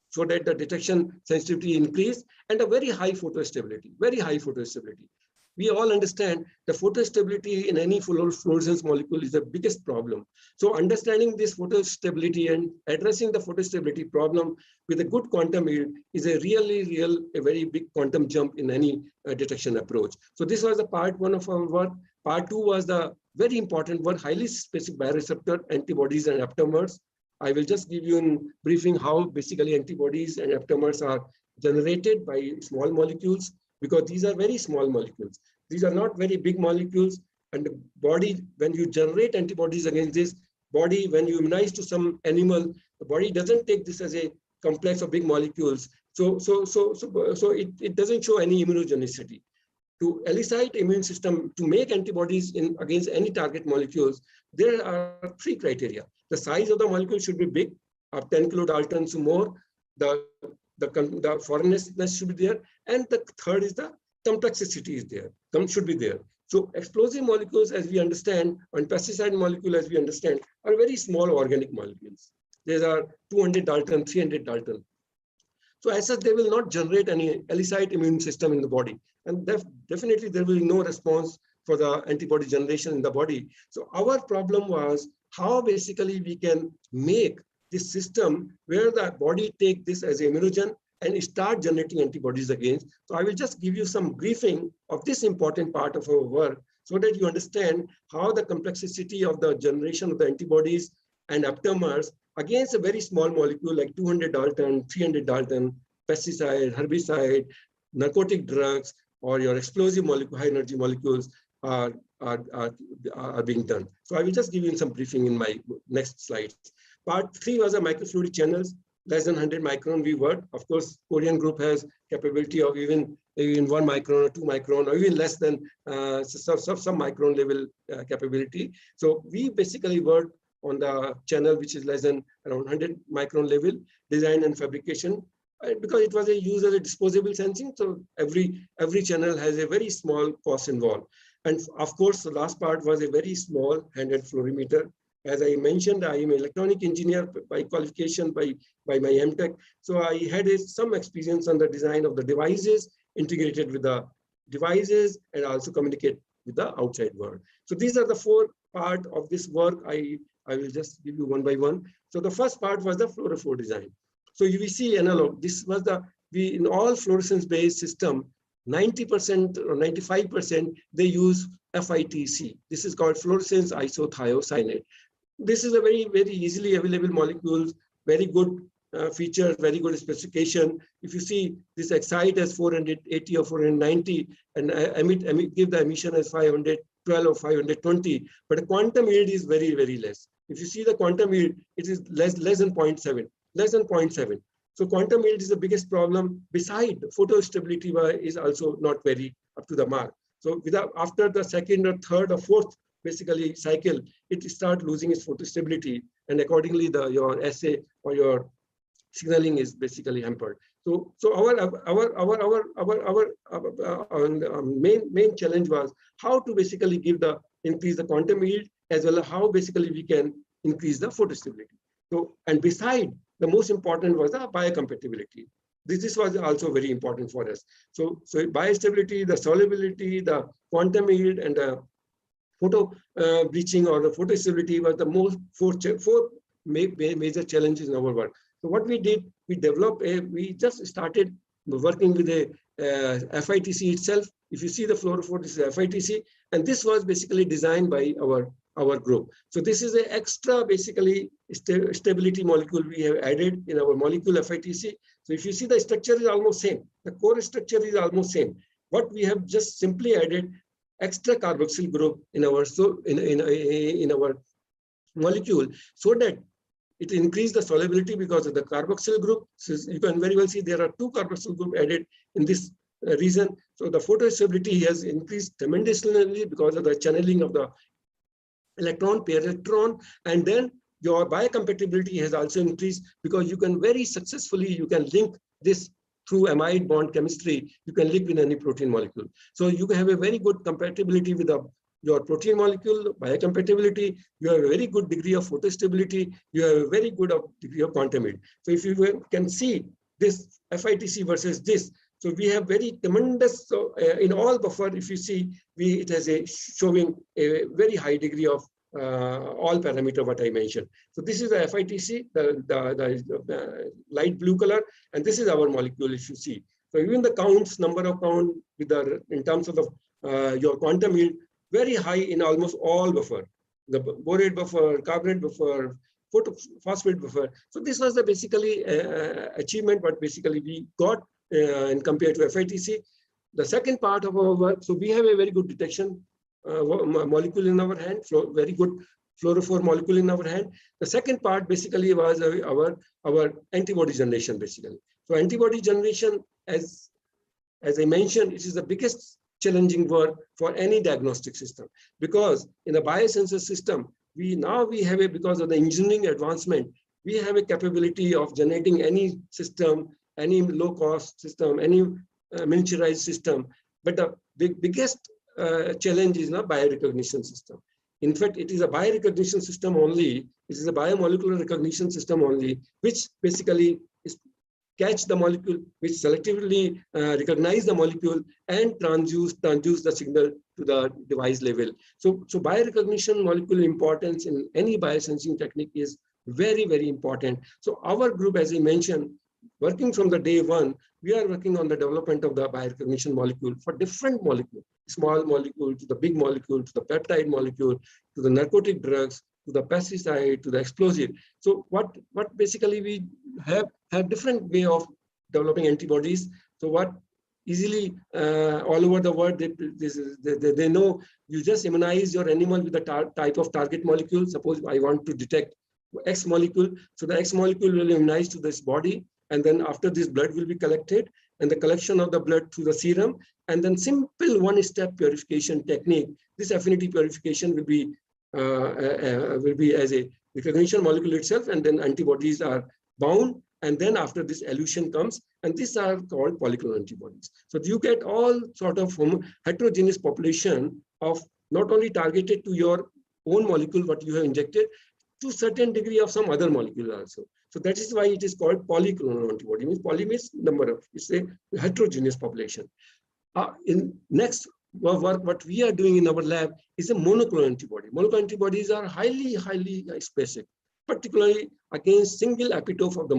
so that the detection sensitivity increase and a very high photostability, very high photostability. We all understand the photostability in any fluorescence molecule is the biggest problem. So understanding this photostability and addressing the photostability problem with a good quantum yield is a a very big quantum jump in any detection approach. So this was the part 1 of our work. Part 2 was the very important one, highly specific bioreceptor antibodies and aptamers. I will just give you a briefing how basically antibodies and aptamers are generated by small molecules, because these are very small molecules. These are not very big molecules. And the body, when you generate antibodies against this body, when you immunize to some animal, the body doesn't take this as a complex of big molecules. So it doesn't show any immunogenicity. To elicit immune system, to make antibodies against any target molecules, there are 3 criteria. The size of the molecule should be big, of 10 kilodaltons or more. The foreignness should be there. And the third is the complexity is there. should be there. So explosive molecules, as we understand, and pesticide molecule, as we understand, are very small organic molecules. These are 200 Dalton, 300 Dalton. So as such, they will not generate any elicit immune system in the body. And definitely there will be no response for the antibody generation in the body. So our problem was how basically we can make this system where the body take this as immunogen and start generating antibodies against. So I will just give you some briefing of this important part of our work so that you understand how the complexity of the generation of the antibodies and aptamers against a very small molecule like 200 Dalton, 300 Dalton, pesticide, herbicide, narcotic drugs, or your explosive molecule, high energy molecules are being done. So I will just give you some briefing in my next slides. Part 3 was a microfluidic channels, less than 100 micron we worked. Of course, Korean group has capability of even 1 micron or 2 micron, or even less than some micron level capability. So we basically worked on the channel which is less than around 100 micron level, design and fabrication, because it was a use as a disposable sensing. So every channel has a very small cost involved. And of course, the last part was a very small handheld fluorimeter. As I mentioned, I am an electronic engineer by qualification by my MTech. So I had some experience on the design of the devices, integrated with the devices, and also communicate with the outside world. So these are the 4 parts of this work. I will just give you one by one. So the first part was the fluorophore design. So you will see analog. This was in all fluorescence-based system, 90% or 95%, they use FITC. This is called fluorescence isothiocyanate. This is a very, very easily available molecules, very good features, very good specification. If you see this excite as 480 or 490 and give the emission as 512 or 520, but the quantum yield is very, very less. If you see the quantum yield, it is less than 0.7, less than 0.7. So quantum yield is the biggest problem. Beside, photostability is also not very up to the mark. So after the second or third or fourth basically cycle, it starts losing its photostability, and accordingly your assay or your signaling is basically hampered. So our main challenge was how to basically increase the quantum yield, as well as how basically we can increase the photostability. So, and beside, the most important was the biocompatibility. This was also very important for us. So biostability, the solubility, the quantum yield, and the photo bleaching or the photostability was the most four major challenges in our work. So what we did, we just started working with a FITC itself. If you see the fluorophore, this is FITC, and this was basically designed by our group. So this is an extra basically stability molecule we have added in our molecule FITC. So if you see, the structure is almost same. The core structure is almost same. What we have just simply added extra carboxyl group in our molecule, so that it increased the solubility because of the carboxyl group. So you can very well see there are 2 carboxyl group added in this region. So the photostability has increased tremendously because of the channeling of the electron, pair electron, and then your biocompatibility has also increased because you can very successfully, you can link this through amide bond chemistry, you can link with any protein molecule. So you have a very good compatibility with your protein molecule, biocompatibility, you have a very good degree of photostability, you have a very good degree of quantum yield. So if you can see this FITC versus this, so we have very tremendous, so in all buffer, if you see, it has showing a very high degree of all parameter what I mentioned. So this is the FITC, the light blue color, and this is our molecule if you see. So even the counts, number of count with in terms of your quantum yield, very high in almost all buffer, the borate buffer, carbonate buffer, phosphate buffer. So this was the basically achievement, but basically we got and compared to FITC. The second part of our work, so we have a very good detection molecule in our hand, very good fluorophore molecule in our hand. The second part basically was our antibody generation basically. So antibody generation, as I mentioned, it is the biggest challenging work for any diagnostic system, because in a biosensor system, we have because of the engineering advancement, we have a capability of generating any system, any low cost system, any miniaturized system. But the biggest challenge is not biorecognition system. In fact, it is a biorecognition system only. It is a biomolecular recognition system only, which basically is catch the molecule, which selectively recognize the molecule and transduce the signal to the device level. So biorecognition molecule importance in any biosensing technique is very, very important. So our group, as I mentioned, working from the day one, we are working on the development of the biorecognition molecule for different molecules, small molecule to the big molecule, to the peptide molecule, to the narcotic drugs, to the pesticide, to the explosive. So what basically we have different way of developing antibodies. So what easily all over the world, they know you just immunize your animal with the type of target molecule. Suppose I want to detect X molecule. So the X molecule will immunize to this body. And then after this, blood will be collected, and the collection of the blood through the serum, and then simple one-step purification technique. This affinity purification will be as a recognition molecule itself, and then antibodies are bound, and then after this elution comes, and these are called polyclonal antibodies. So you get all sort of heterogeneous population of not only targeted to your own molecule, what you have injected, to certain degree of some other molecule also. So that is why it is called polyclonal antibody. Means poly means number of, it's a heterogeneous population. In next work, what we are doing in our lab is a monoclonal antibody. Monoclonal antibodies are highly specific, particularly against single epitope of the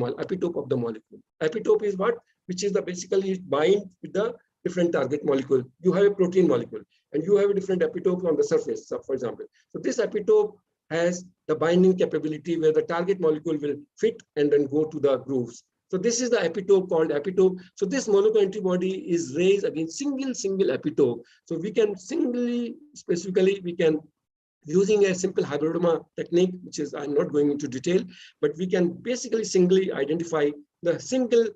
molecule. Epitope is what? Which is the basically bind with the different target molecule. You have a protein molecule, and you have a different epitope on the surface, for example. So this epitope has the binding capability where the target molecule will fit and then go to the grooves. So this is the epitope called epitope. So this monoclonal antibody is raised against single epitope. So we can specifically, we can, using a simple hybridoma technique, which is, I'm not going into detail, but we can basically singly identify the single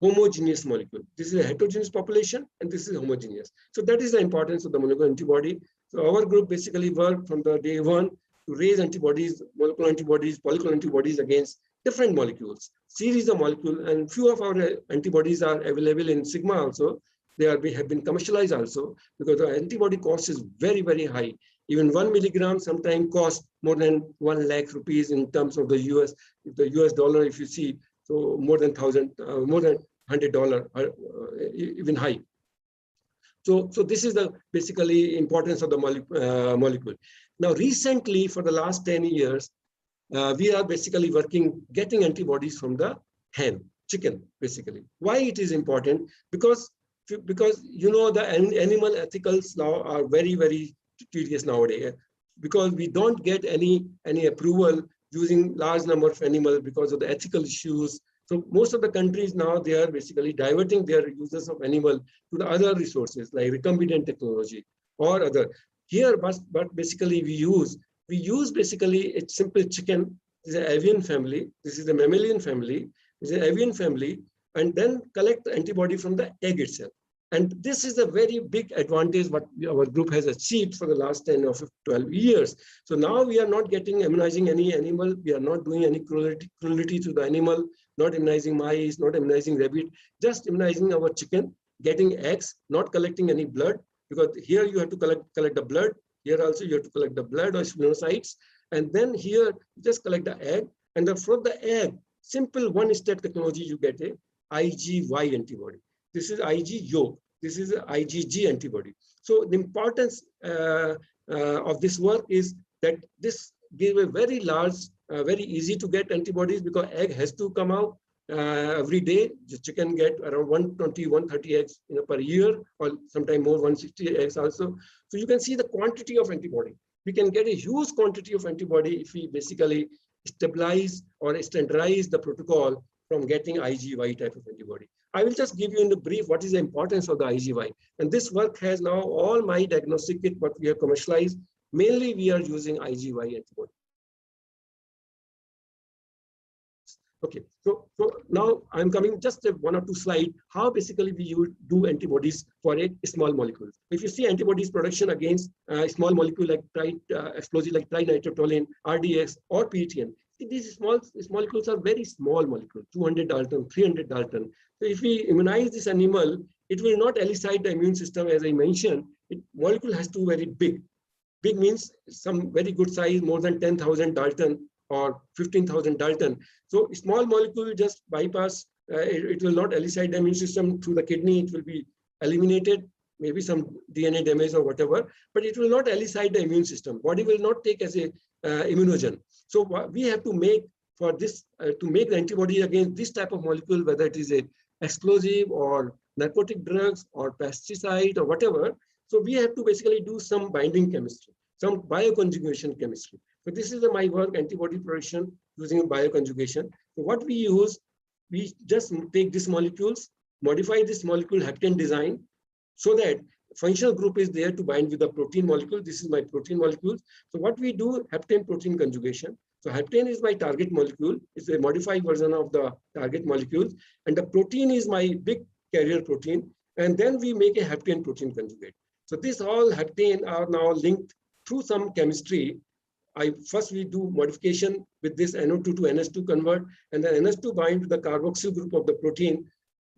homogeneous molecule. This is a heterogeneous population, and this is homogeneous. So that is the importance of the monoclonal antibody. So our group basically worked from the day one to raise antibodies, monoclonal antibodies, polyclonal antibodies against different molecules, series of molecules, and few of our antibodies are available in Sigma also. They have been commercialized also, because the antibody cost is very, very high. Even 1 milligram sometimes costs more than 1 lakh rupees in terms of the US. If the US dollar, if you see, so more than $100, even high. So this is the basically importance of the molecule. Now, recently, for the last 10 years, we are basically getting antibodies from the hen, chicken, basically. Why it is important? Because you know the animal ethicals now are very, very tedious nowadays. Because we don't get any approval using large number of animals because of the ethical issues. So most of the countries now, they are basically diverting their uses of animal to the other resources like recombinant technology or other. Here, but basically we use basically a simple chicken. This is an avian family. This is a mammalian family. This is an avian family, and then collect the antibody from the egg itself. And this is a very big advantage what our group has achieved for the last 10 or 12 years. So now we are not immunizing any animal. We are not doing any cruelty to the animal, not immunizing mice, not immunizing rabbit, just immunizing our chicken, getting eggs, not collecting any blood, because here you have to collect the blood. Here also you have to collect the blood or splenocytes. And then here, just collect the egg. And then from the egg, simple one-step technology, you get a IgY antibody. This is Ig yolk. This is an IgG antibody. So the importance of this work is that this gives a very large, very easy to get antibodies, because egg has to come out every day. The chicken get around 120, 130 eggs per year, or sometime more, 160 eggs also. So you can see the quantity of antibody. We can get a huge quantity of antibody if we basically stabilize or standardize the protocol from getting IgY type of antibody. I will just give you in the brief what is the importance of the IgY. And this work has now all my diagnostic kit, what we have commercialized. Mainly we are using IgY antibody. Okay, so now I'm coming just one or two slides, how basically we do antibodies for a small molecule. If you see antibodies production against a small molecule like explosive like trinitrotoluene, RDX, or PTM, these molecules are very small molecules, 200 Dalton, 300 Dalton. So if we immunize this animal it will not elicit the immune system. As I mentioned, molecule has to be very big. Big means some very good size, more than 10,000 Dalton or 15,000 Dalton. So small molecule just bypass, it will not elicit the immune system through the kidney. It will be eliminated, maybe some DNA damage or whatever, but it will not elicit the immune system. Body will not take as a immunogen. So we have to make for this, to make the antibody against this type of molecule, whether it is a explosive or narcotic drugs or pesticide or whatever. So we have to basically do some binding chemistry, some bioconjugation chemistry. So this is my work, antibody production using bioconjugation. So what we use, we just take these molecules, modify this molecule heptane design so that functional group is there to bind with the protein molecule. This is my protein molecules. So what we do, heptane protein conjugation. So heptane is my target molecule. It's a modified version of the target molecules. And the protein is my big carrier protein. And then we make a heptane protein conjugate. So this all heptane are now linked through some chemistry. First we do modification with this NO2 to NS2 convert, and then NS2 bind to the carboxyl group of the protein.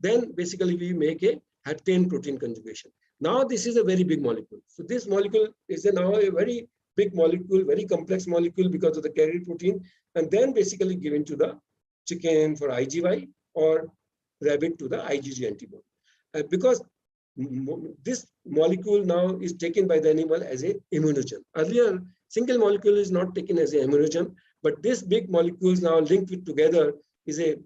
Then basically we make a heptane protein conjugation. Now this is a very big molecule. So this molecule is now a very big molecule, very complex molecule because of the carrier protein, and then basically given to the chicken for IgY or rabbit to the IgG antibody. Because this molecule now is taken by the animal as a immunogen. Earlier, single molecule is not taken as a immunogen, but this big molecules now linked with together is a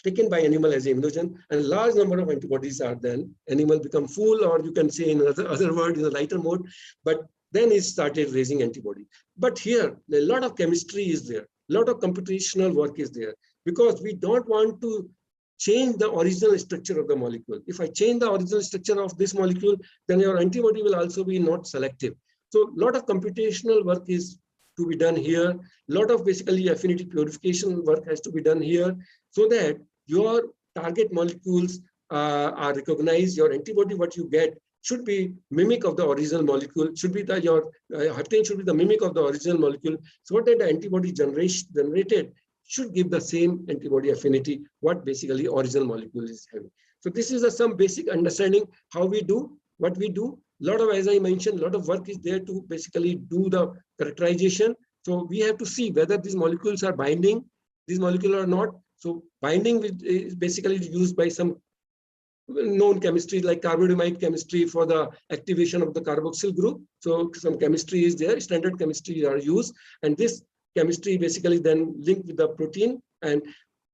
taken by animal as a immunogen, and large number of antibodies are then animal become full, or you can say in other word in a lighter mode, but then it started raising antibody. But here, a lot of chemistry is there, a lot of computational work is there, because we don't want to change the original structure of the molecule. If I change the original structure of this molecule, then your antibody will also be not selective. So a lot of computational work is to be done here. A lot of basically affinity purification work has to be done here, so that your target molecules are recognized. Your antibody, what you get, should be mimic of the original molecule, should be your heptane should be the mimic of the original molecule, so that the antibody generated should give the same antibody affinity what basically original molecule is having. So this is some basic understanding how we do what we do. A lot of, as I mentioned, a lot of work is there to basically do the characterization. So we have to see whether these molecules are binding, these molecules are not. So binding is basically used by some known chemistry like carbonamide chemistry for the activation of the carboxyl group. So some chemistry is there, standard chemistry are used, and this chemistry basically then linked with the protein. And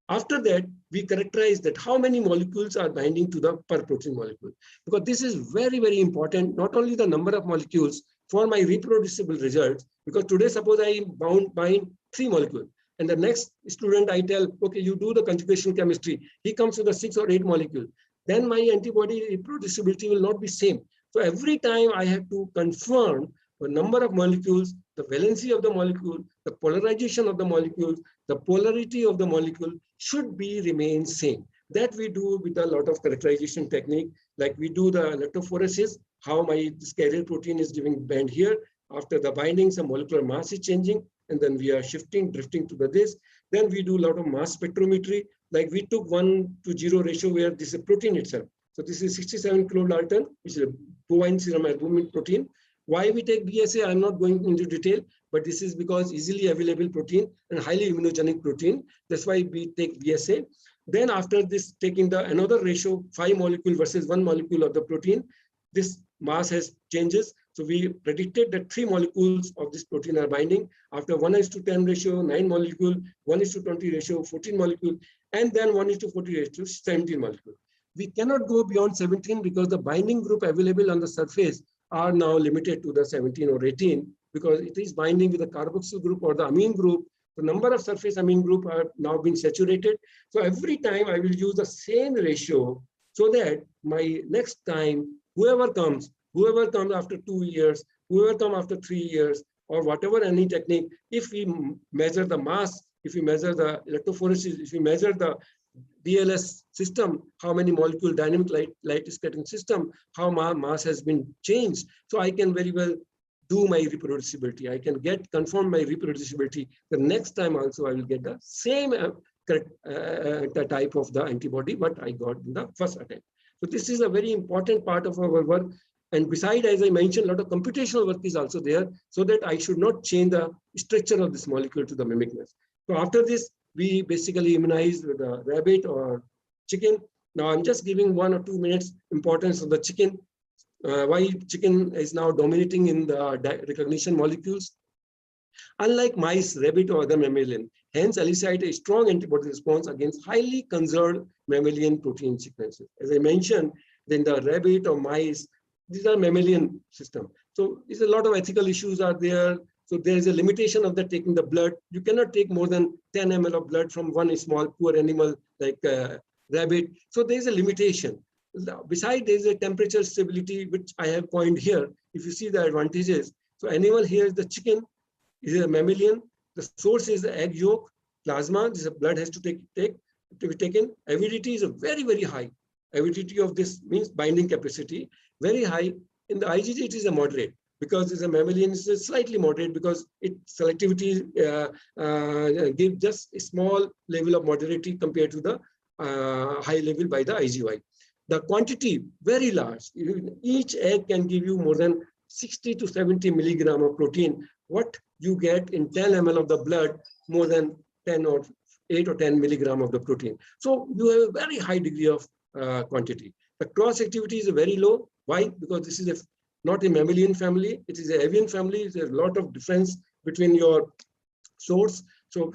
after that, we characterize that how many molecules are binding to the per protein molecule. Because this is very, very important, not only the number of molecules for my reproducible results, because today, suppose I bind 3 molecules, and the next student I tell, okay, you do the conjugation chemistry, he comes with a 6 or 8 molecule, then my antibody reproducibility will not be same. So every time I have to confirm the number of molecules, the valency of the molecule, the polarization of the molecules, the polarity of the molecule should be remain same. That we do with a lot of characterization technique, like we do the electrophoresis, how this carrier protein is giving band here. After the binding, some molecular mass is changing, and then we are drifting to this. Then we do a lot of mass spectrometry, like we took 1:0 ratio where this is a protein itself. So this is 67 kilodalton, which is a bovine serum albumin protein. Why we take BSA, I'm not going into detail, but this is because easily available protein and highly immunogenic protein. That's why we take BSA. Then after this, taking the another ratio, 5 molecule versus 1 molecule of the protein, this mass has changes. So we predicted that 3 molecules of this protein are binding. After 1:10 ratio, 9 molecule, 1:20 ratio, 14 molecule, and then 1:40 ratio, 17 molecule. We cannot go beyond 17 because the binding group available on the surface are now limited to the 17 or 18, because it is binding with the carboxyl group or the amine group. The number of surface amine group are now been saturated. So every time I will use the same ratio, so that my next time, whoever comes after 2 years, whoever comes after 3 years, or whatever any technique, if we measure the mass, if we measure the electrophoresis, if we measure the DLS system, how many molecule dynamic light scattering system, how mass has been changed. So I can very well do my reproducibility. I can confirm my reproducibility. The next time also I will get the same type of the antibody what I got in the first attempt. So this is a very important part of our work. And beside, as I mentioned, a lot of computational work is also there, so that I should not change the structure of this molecule to the mimicness. So after this, we basically immunize with a rabbit or chicken. Now I'm just giving 1 or 2 minutes importance of the chicken. Why chicken is now dominating in the recognition molecules. Unlike mice, rabbit, or other mammalian, hence elicit a strong antibody response against highly conserved mammalian protein sequences. As I mentioned, then the rabbit or mice, these are mammalian system. So there's a lot of ethical issues are there. So there is a limitation of the taking the blood. You cannot take more than 10 ml of blood from one small poor animal like rabbit. So there is a limitation. Besides, there is a temperature stability, which I have coined here. If you see the advantages. So animal here is the chicken, is a mammalian. The source is the egg yolk, plasma. This blood has to be taken. Avidity is a very, very high. Avidity of this means binding capacity, very high. In the IgG, it is a moderate, because it's a mammalian, it's a slightly moderate because its selectivity gives just a small level of moderate compared to the high level by the IgY. The quantity, very large. Each egg can give you more than 60 to 70 milligram of protein. What you get in 10 ml of the blood, more than 10 or 8 or 10 milligram of the protein. So you have a very high degree of quantity. The cross activity is very low. Why? Because this is not a mammalian family. It is an avian family. There's a lot of difference between your source. So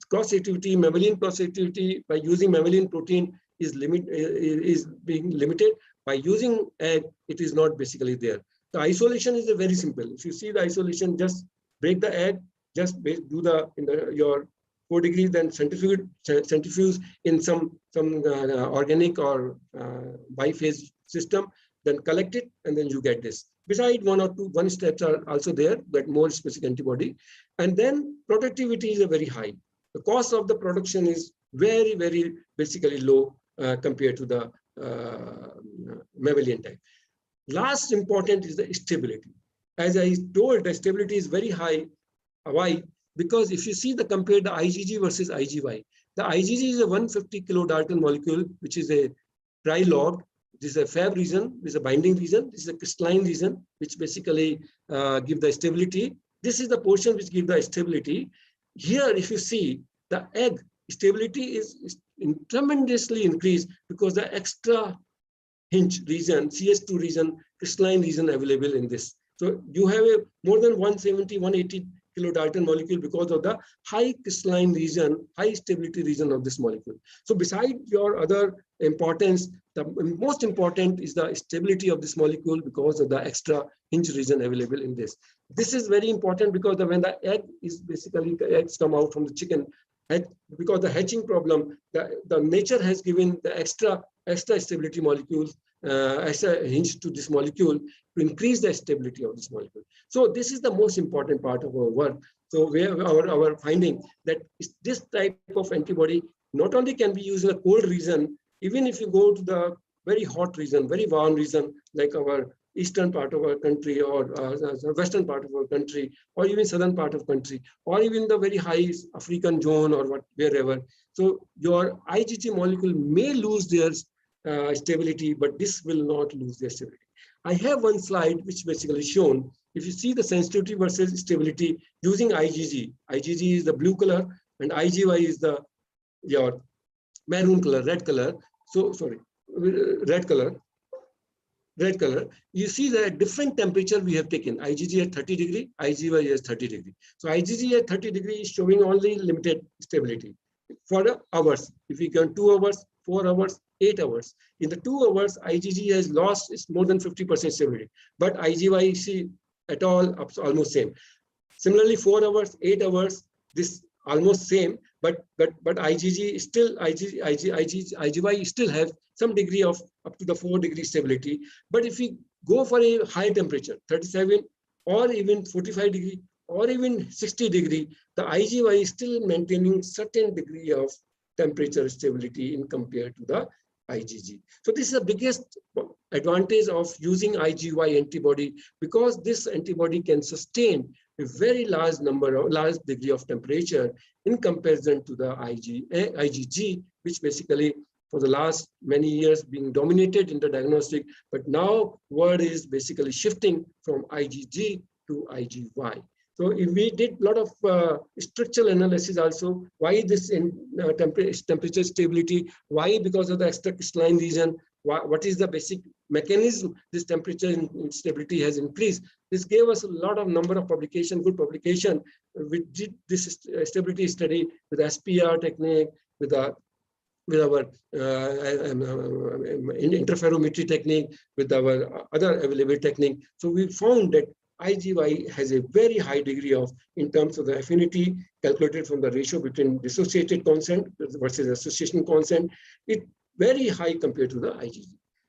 cross activity, mammalian cross activity by using mammalian protein is being limited. By using egg, it is not basically there. The isolation is very simple. If you see the isolation, just break the egg, just do your 4 degrees, then centrifuge in some organic or biphase system, then collect it, and then you get this. Besides, one steps are also there, but more specific antibody. And then productivity is very high. The cost of the production is very, very basically low compared to the mammalian type. Last important is the stability. As I told, the stability is very high. Why? Because if you see compare the IgG versus IgY, the IgG is a 150 kilodalton molecule, which is a trilog. This is a Fab region, this is a binding region, this is a crystalline region, which basically give the stability. This is the portion which gives the stability. Here, if you see, the egg stability is tremendously increased because the extra hinge region, CS2 region, crystalline region available in this. So you have a more than 170, 180 kilodalton molecule because of the high crystalline region, high stability region of this molecule. So beside your other importance, the most important is the stability of this molecule because of the extra hinge region available in this. This is very important because when the egg is basically, the eggs come out from the chicken, because the hatching problem, the nature has given the extra stability molecules, extra hinge to this molecule to increase the stability of this molecule. So this is the most important part of our work. So we have our finding that this type of antibody not only can be used in a cold region, even if you go to the very hot region, very warm region, like our eastern part of our country or western part of our country, or even southern part of country, or even the very high African zone or wherever. So your IgG molecule may lose their stability, but this will not lose their stability. I have one slide which basically shown, if you see the sensitivity versus stability using IgG. IgG is the blue color and IgY is your maroon color, red color. So sorry, red color. You see that at different temperature we have taken IgG at 30 degree, IgY is 30 degree. So IgG at 30 degree is showing only limited stability for the hours. If we go 2 hours, 4 hours, 8 hours. In the 2 hours, IgG has lost its more than 50% stability, but IgY see at all almost same. Similarly, 4 hours, 8 hours, this almost same, but IgG still IgY still have some degree of up to the 4 degree stability. But if we go for a high temperature, 37 or even 45 degree or even 60 degree, the IgY is still maintaining certain degree of temperature stability in compared to the IgG. So this is the biggest advantage of using IgY antibody, because this antibody can sustain a very large degree of temperature in comparison to the IgG, which basically for the last many years being dominated in the diagnostic, but now word is basically shifting from IgG to IgY. So if we did a lot of structural analysis also, why this in temperature stability, why because of the extracrystalline region, what is the basic mechanism this temperature instability has increased. This gave us a lot of number of publication, good publication. We did this stability study with SPR technique, with our interferometry technique, with our other available technique. So we found that IgY has a very high degree of, in terms of the affinity calculated from the ratio between dissociated constant versus association constant, it very high compared to the IgG.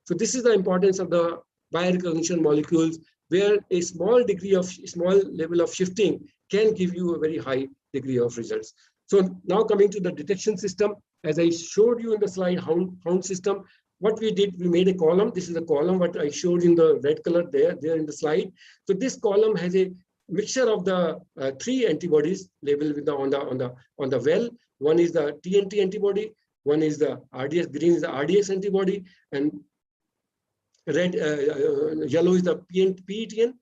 So this is the importance of the biorecognition molecules, where a small level of shifting can give you a very high degree of results. So now coming to the detection system, as I showed you in the slide, Hound system, what we did, we made a column. This is a column what I showed in the red color there in the slide. So this column has a mixture of the three antibodies labeled with on the well. One is the TNT antibody, one is the RDS, green is the RDS antibody, and red, yellow is the PETN,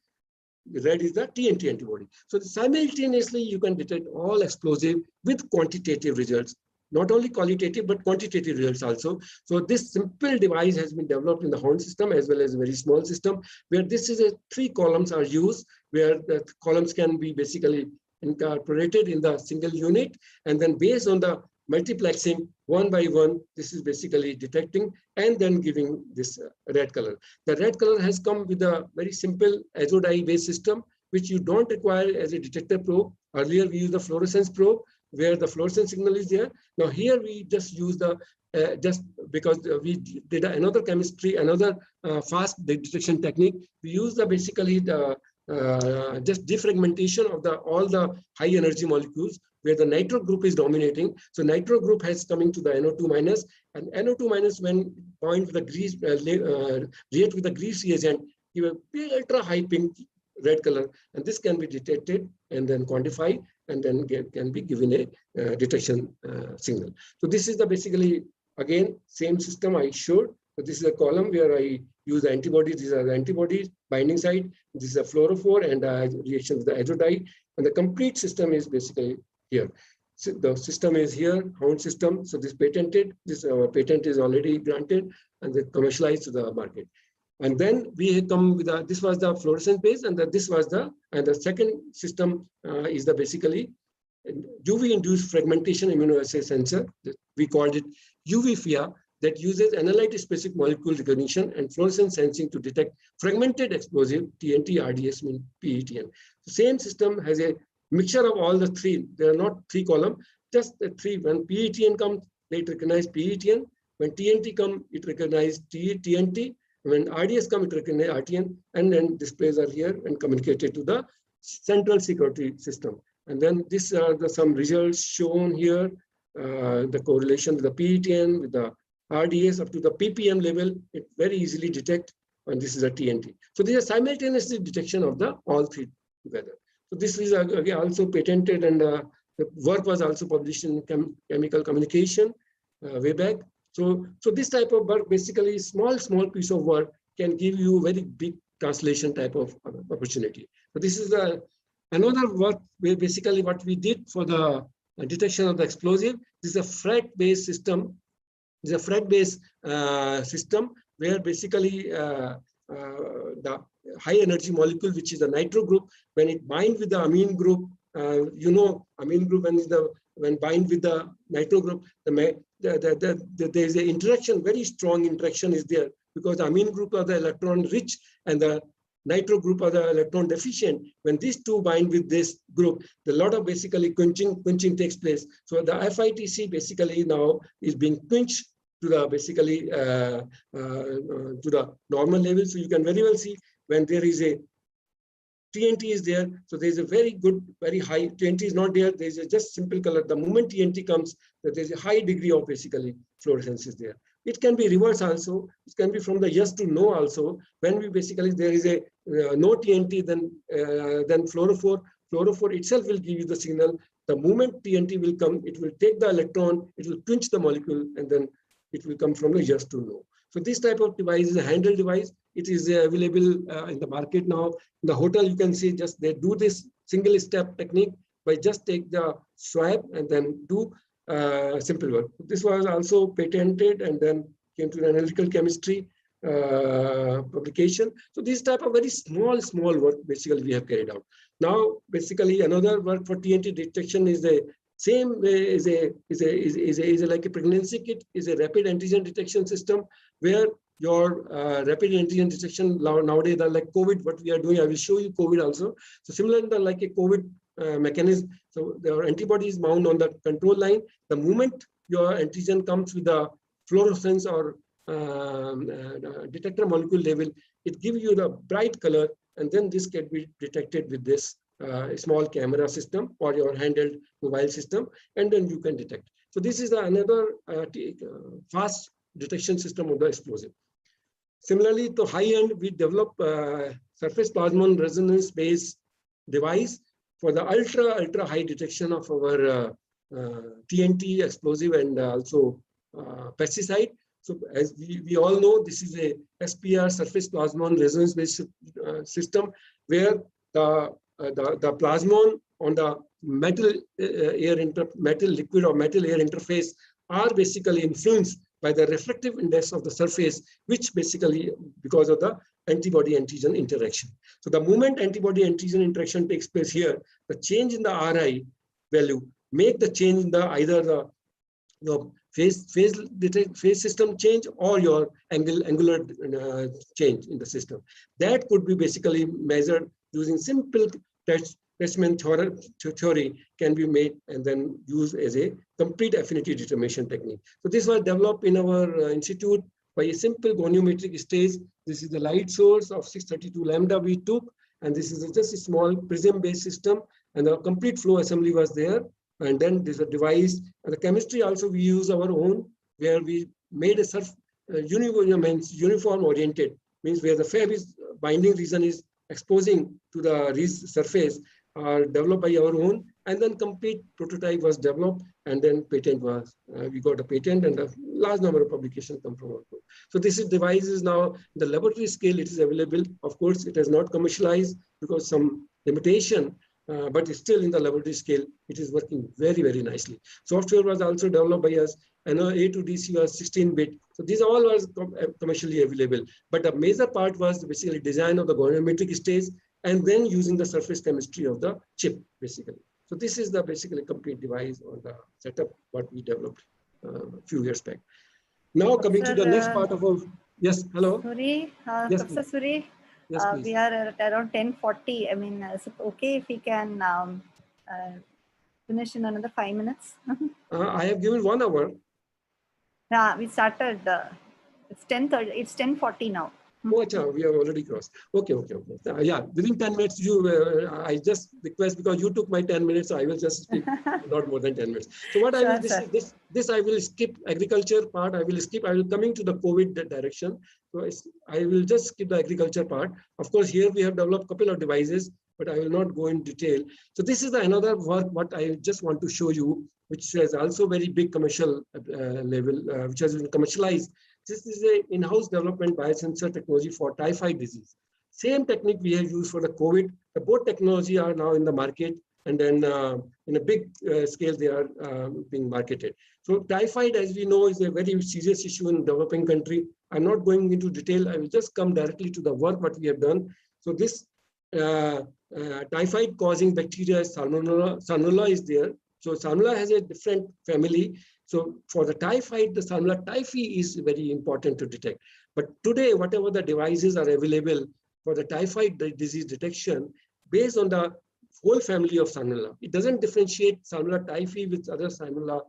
red is the TNT antibody. So simultaneously, you can detect all explosive with quantitative results, not only qualitative, but quantitative results also. So this simple device has been developed in the Hound system as well as a very small system, where this is three columns are used, where the columns can be basically incorporated in the single unit, and then based on the multiplexing one by one, this is basically detecting and then giving this red color. The red color has come with a very simple azodye based system, which you don't require as a detector probe. Earlier we used the fluorescence probe, where the fluorescence signal is there. Now here we just use the, just because we did another chemistry, another fast detection technique, we use the basically the just defragmentation of all the high energy molecules, where the nitro group is dominating. So nitro group has coming to the NO2 minus, and NO2 minus when point with the grease, react with the grease reagent, give a ultra high pink red color, and this can be detected and then quantified, and then can be given a detection signal. So this is the basically, again, same system I showed. So this is a column where I use the antibodies. These are the antibodies binding site. This is a fluorophore and reaction with the azodye. And the complete system is basically here. So the system is here, Hound system. So this patented, this patent is already granted and they commercialized to the market. And then we come with this was the fluorescence base, and this was the second system is the basically UV induced fragmentation immunoassay sensor. We called it UV-FIA, that uses analyte specific molecule recognition and fluorescence sensing to detect fragmented explosive TNT, RDS, PETN. The same system has a mixture of all the three. They are not three column, just the three. When PETN comes, it recognizes PETN. When TNT comes, it recognizes TNT. When RDS comes, it recognizes RTN, and then displays are here and communicated to the central security system. And then these are some results shown here, the correlation with the PETN, with the RDS up to the ppm level, it very easily detect, and this is a TNT. So this is simultaneous detection of the all three together. So this is again also patented, and the work was also published in Chemical Communication way back. So this type of work, basically small piece of work, can give you very big translation type of opportunity. So this is another work where basically what we did for the detection of the explosive. This is a fret-based system. This is a fret-based system where basically the high energy molecule, which is the nitro group, when it binds with the amine group, amine group when bind with the nitro group, there is an interaction, very strong interaction is there, because the amine group are the electron rich and the nitro group are the electron deficient. When these two bind with this group, a lot of basically quenching takes place. So the FITC basically now is being quenched to the basically to the normal level. So you can very well see when there is a TNT is there, so there is a very good, very high. TNT is not there. There is a just simple color. The moment TNT comes, that there is a high degree of basically fluorescence is there. It can be reverse also. It can be from the yes to no also. When we basically there is a no TNT, then fluorophore itself will give you the signal. The moment TNT will come, it will take the electron, it will quench the molecule, and then it will come from the yes to no. So this type of device is a handheld device. It is available in the market now. In the hotel, you can see just they do this single step technique by just take the swab and then do simple work. This was also patented and then came to the analytical chemistry publication. So this type of very small work basically we have carried out. Now, basically another work for TNT detection is the same way is like a pregnancy kit, is a rapid antigen detection system where your rapid antigen detection nowadays are like COVID, what we are doing. I will show you COVID also. So similar to like a COVID mechanism. So there are antibodies mounted on the control line. The moment your antigen comes with the fluorescence or detector molecule level, it gives you the bright color, and then this can be detected with this small camera system or your handheld mobile system, and then you can detect. So this is another fast detection system of the explosive. Similarly, to high end, we develop surface plasmon resonance based device for the ultra high detection of our TNT explosive and also pesticide. So as we all know, this is a SPR, surface plasmon resonance based system, where the plasmon on the metal liquid or metal air interface are basically influenced by the refractive index of the surface, which basically because of the antibody antigen interaction. So the moment antibody antigen interaction takes place here, the change in the RI value make the change in the either the phase system change or your angular change in the system. That could be basically measured using simple Testament theory can be made and then used as a complete affinity determination technique. So this was developed in our institute by a simple goniometric stage. This is the light source of 632 lambda we took, and this is just a small prism-based system, and the complete flow assembly was there. And then there's a device, and the chemistry also we use our own, where we made a uniform oriented, means where the fab is binding region is exposing to the surface, are developed by our own, and then complete prototype was developed, and then patent was, we got a patent, and a large number of publications come from our group. So this device is now the laboratory scale, it is available. Of course, it has not commercialized because some limitation, but it's still in the laboratory scale. It is working very, very nicely. Software was also developed by us, and A to DC was 16-bit. So these all was commercially available. But the major part was basically design of the goniometric stage, and then using the surface chemistry of the chip, basically. So this is the basically complete device or the setup what we developed a few years back. Now coming to the next part of our, yes, hello? Suri, Yes, Professor Suri, yes, we are at around 10:40. I mean, is it okay if we can finish in another 5 minutes? I have given 1 hour. Yeah, we started, it's 10:30, it's 10:40 now. Oh, we have already crossed. Okay. Yeah, within 10 minutes, I just request, because you took my 10 minutes, so I will just speak not more than 10 minutes. So what I will, this I will skip agriculture part. I will coming to the COVID direction. So I will just skip the agriculture part. Of course, here we have developed a couple of devices, but I will not go in detail. So this is another work, what I just want to show you, which is also very big commercial level, which has been commercialized. This is an in-house development biosensor technology for typhoid disease. Same technique we have used for the COVID. The both technology are now in the market, and then in a big scale they are being marketed. So typhoid, as we know, is a very serious issue in developing country. I'm not going into detail. I will just come directly to the work what we have done. So this typhoid causing bacteria, Salmonella is there. So Salmonella has a different family. So for the typhoid, the Salmonella typhi is very important to detect. But today, whatever the devices are available for the typhoid disease detection, based on the whole family of Salmonella, it doesn't differentiate Salmonella typhi with other Salmonella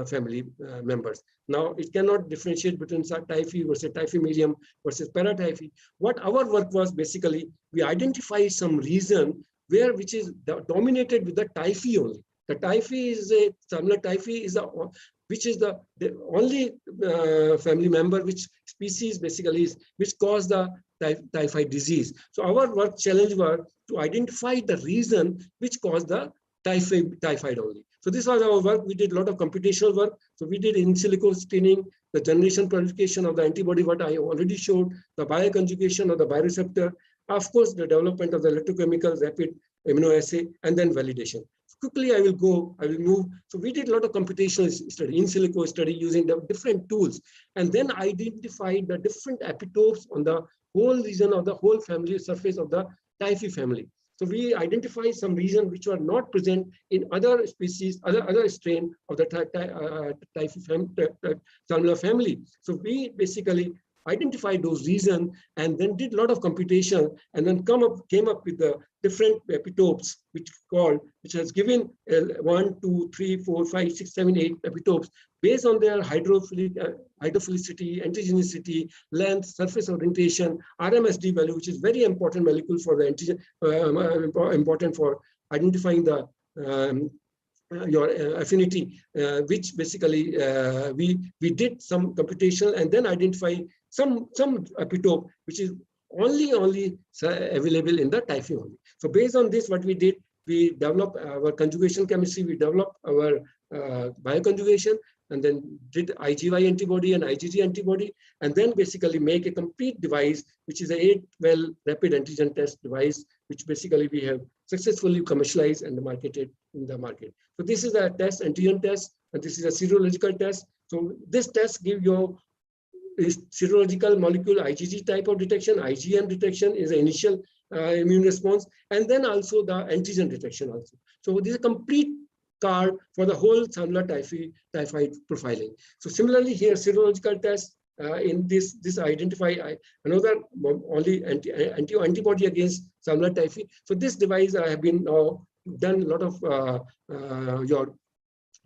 family members. Now, it cannot differentiate between typhi versus typhimurium versus paratyphi. What our work was basically, we identify some reason which is dominated with the typhi only. The typhi is a Salmonella typhi is which is the only family member, which species basically is, which cause the typhoid disease. So our work challenge was to identify the reason which caused the typhoid only. So this was our work. We did a lot of computational work. So we did in silico staining, the generation purification of the antibody, what I already showed, the bioconjugation of the bioreceptor, of course, the development of the electrochemical rapid immunoassay, and then validation. Quickly, I will move. So we did a lot of computational study, in silico study using the different tools, and then identified the different epitopes on the whole region of the whole family surface of the typhi family. So we identified some regions which were not present in other species, other strain of the Salmonella family. So we basically identified those regions and then did a lot of computation and then came up with the different epitopes which has given 1, 2, 3, 4, 5, 6, 7, 8 epitopes based on their hydrophilicity, antigenicity, length, surface orientation, RMSD value, which is very important molecule for the antigen, important for identifying the your affinity, which basically we did some computation and then identify some epitope which is only available in the typhi only. So based on this, what we did, we developed our conjugation chemistry, we developed our bioconjugation, and then did IgY antibody and IgG antibody, and then basically make a complete device, which is a 8-well rapid antigen test device, which basically we have successfully commercialized and marketed in the market. So this is a test, antigen test, and this is a serological test. So this test gives you is serological molecule IgG type of detection, IgM detection is the initial immune response, and then also the antigen detection also. So this is a complete card for the whole Salmonella typhi profiling. So similarly here, serological test in this identify another only antibody against Salmonella typhi. So this device I have been done a lot of your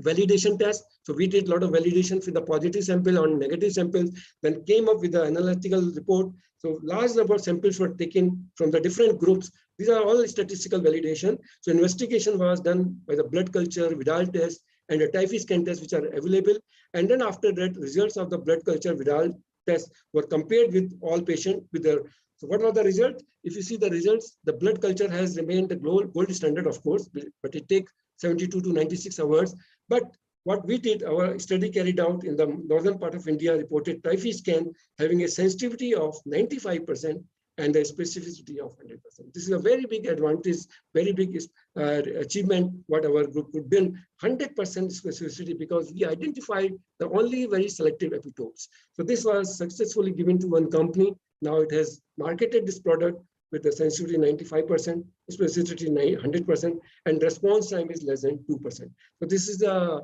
validation test. So we did a lot of validation for the positive sample on negative samples, then came up with the analytical report. So large number of samples were taken from the different groups. These are all statistical validation. So investigation was done by the blood culture, Vidal test, and the typhi scan test, which are available. And then after that, results of the blood culture Vidal test were compared with all patients with their. So what are the results? If you see the results, the blood culture has remained the gold standard, of course, but it takes 72 to 96 hours. But what we did, our study carried out in the northern part of India reported typhi scan having a sensitivity of 95% and a specificity of 100%. This is a very big advantage, very big achievement what our group could build, 100% specificity, because we identified the only very selective epitopes. So this was successfully given to one company. Now it has marketed this product with the sensitivity 95%, specificity 100%, and response time is less than 2%. So this is the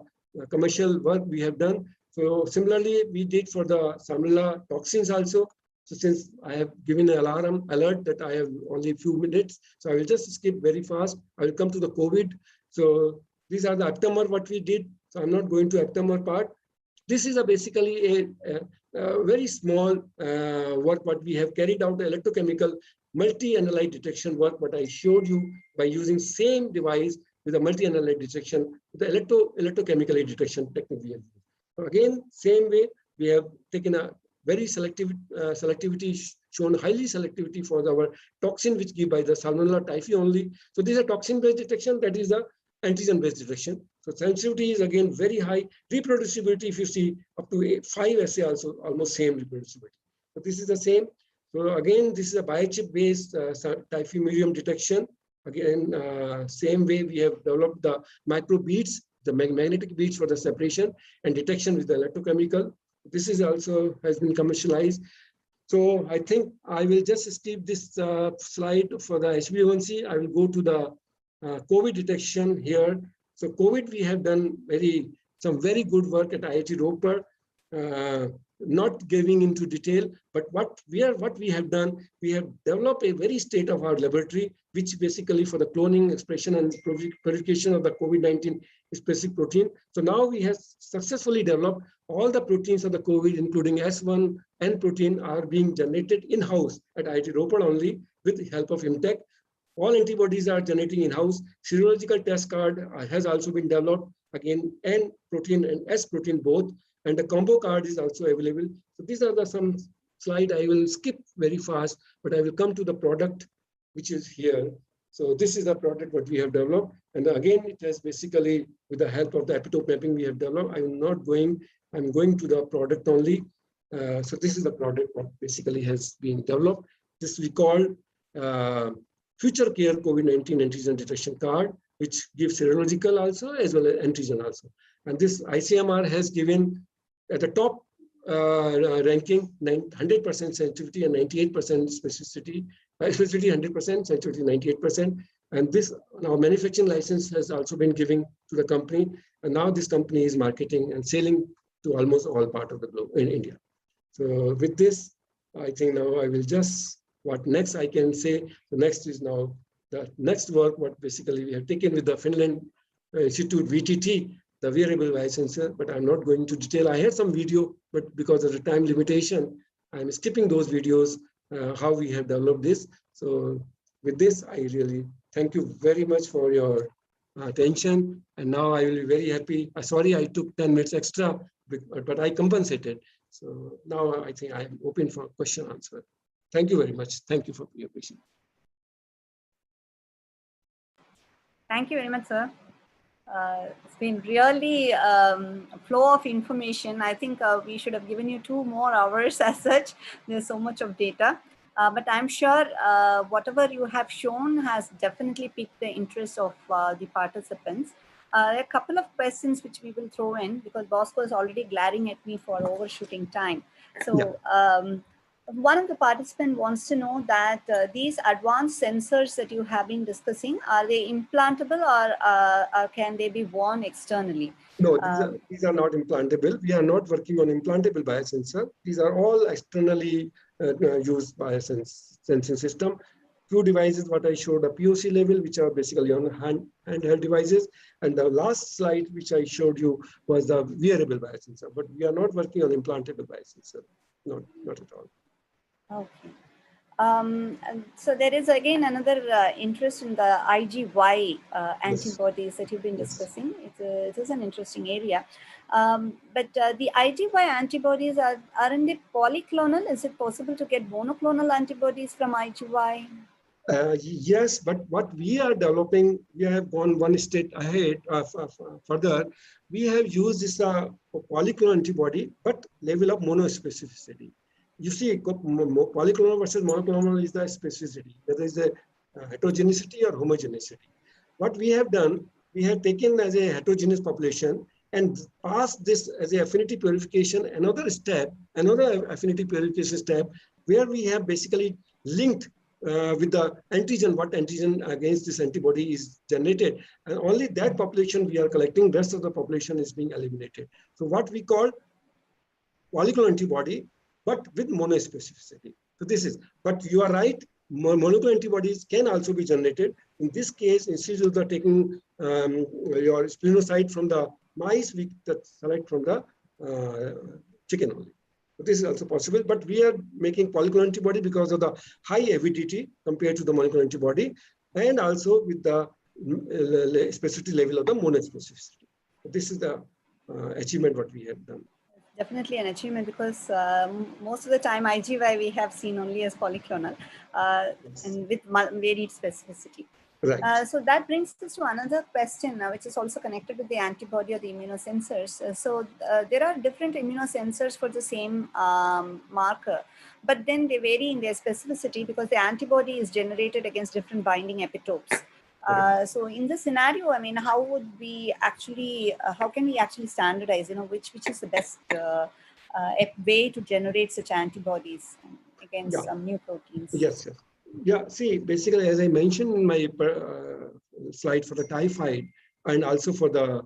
commercial work we have done. So similarly, we did for the Salmonella toxins also. So since I have given an alert that I have only a few minutes, so I will just skip very fast. I will come to the COVID. So these are the aptamer what we did. So I'm not going to aptamer part. This is basically a very small work what we have carried out, the electrochemical multi-analyte detection work, what I showed you by using same device with a multi-analyte detection, the electrochemical detection technique. So again, same way, we have taken a very selectivity, shown highly selectivity for our toxin, which give by the Salmonella typhi only. So this is a toxin-based detection, that is the antigen-based detection. So sensitivity is again very high. Reproducibility, if you see, up to 5 assay also, almost same reproducibility. So this is the same. So again, this is a biochip-based typhimurium detection. Again, same way we have developed the micro beads, the magnetic beads for the separation and detection with the electrochemical. This is also has been commercialized. So I think I will just skip this slide for the HbA1c. I will go to the COVID detection here. So COVID, we have done some very good work at IIT Ropar. Not giving into detail, but what we have done, we have developed a very state-of-the-art laboratory, which basically for the cloning, expression, and purification of the COVID-19 specific protein. So now we have successfully developed all the proteins of the COVID, including S1 and protein, are being generated in-house at IIT Ropar only with the help of IMTech. All antibodies are generating in-house. Serological test card has also been developed, again, N protein and S protein both. And the combo card is also available. So these are some slides I will skip very fast, but I will come to the product, which is here. So this is the product what we have developed. And again, it has basically, with the help of the epitope mapping we have developed, I'm going to the product only. So this is the product what basically has been developed. This we call Future Care COVID-19 Antigen Detection Card, which gives serological also as well as antigen also. And this ICMR has given at the top ranking 100% sensitivity and 98% specificity, specificity 100%, sensitivity 98%. And this our manufacturing license has also been given to the company. And now this company is marketing and selling to almost all part of the globe in India. So with this, I think now I will just, what next I can say, the next is now the next work, what basically we have taken with the Finland Institute VTT, the wearable biosensor, but I'm not going to detail. I had some video, but because of the time limitation, I'm skipping those videos, how we have developed this. So with this, I really thank you very much for your attention. And now I will be very happy. Sorry, I took 10 minutes extra, but I compensated. So now I think I'm open for question answer. Thank you very much. Thank you for your patience. Thank you very much, sir. It's been really a flow of information. I think we should have given you 2 more hours as such. There's so much of data. But I'm sure whatever you have shown has definitely piqued the interest of the participants. There are a couple of questions which we will throw in because Bosco is already glaring at me for overshooting time. So one of the participants wants to know that these advanced sensors that you have been discussing, are they implantable or can they be worn externally? No, these are not implantable. We are not working on implantable biosensor. These are all externally used biosensing system. Few devices, what I showed, a POC level, which are basically on handheld devices. And the last slide, which I showed you, was the wearable biosensor. But we are not working on implantable biosensor. No, not at all. Okay. So there is again another interest in the IgY antibodies that you've been discussing. It is an interesting area. But the IgY antibodies, aren't they polyclonal? Is it possible to get monoclonal antibodies from IgY? Yes, but what we are developing, we have gone one step ahead further. We have used this polyclonal antibody, but level of monospecificity. You see, polyclonal versus monoclonal is the specificity, whether it's the heterogeneity or homogeneity. What we have done, we have taken as a heterogeneous population and passed this as a affinity purification, another affinity purification step, where we have basically linked with the antigen, what antigen against this antibody is generated. And only that population we are collecting, rest of the population is being eliminated. So what we call polyclonal antibody, but with monospecificity. So this is, but you are right, monoclonal antibodies can also be generated. In this case, instead of taking your splenocyte from the mice, we select from the chicken only. So this is also possible, but we are making polyclonal antibody because of the high avidity compared to the monoclonal antibody, and also with the specificity level of the monospecificity. So this is the achievement what we have done. Definitely an achievement because most of the time IgY we have seen only as polyclonal and with varied specificity. Right. So that brings us to another question, which is also connected with the antibody or the immunosensors. So there are different immunosensors for the same marker, but then they vary in their specificity because the antibody is generated against different binding epitopes. So in this scenario, I mean, how would we actually, how can we actually standardize, which is the best way to generate such antibodies against some new proteins? Yes, yes. Yeah, see, basically, as I mentioned in my slide for the typhoid and also for the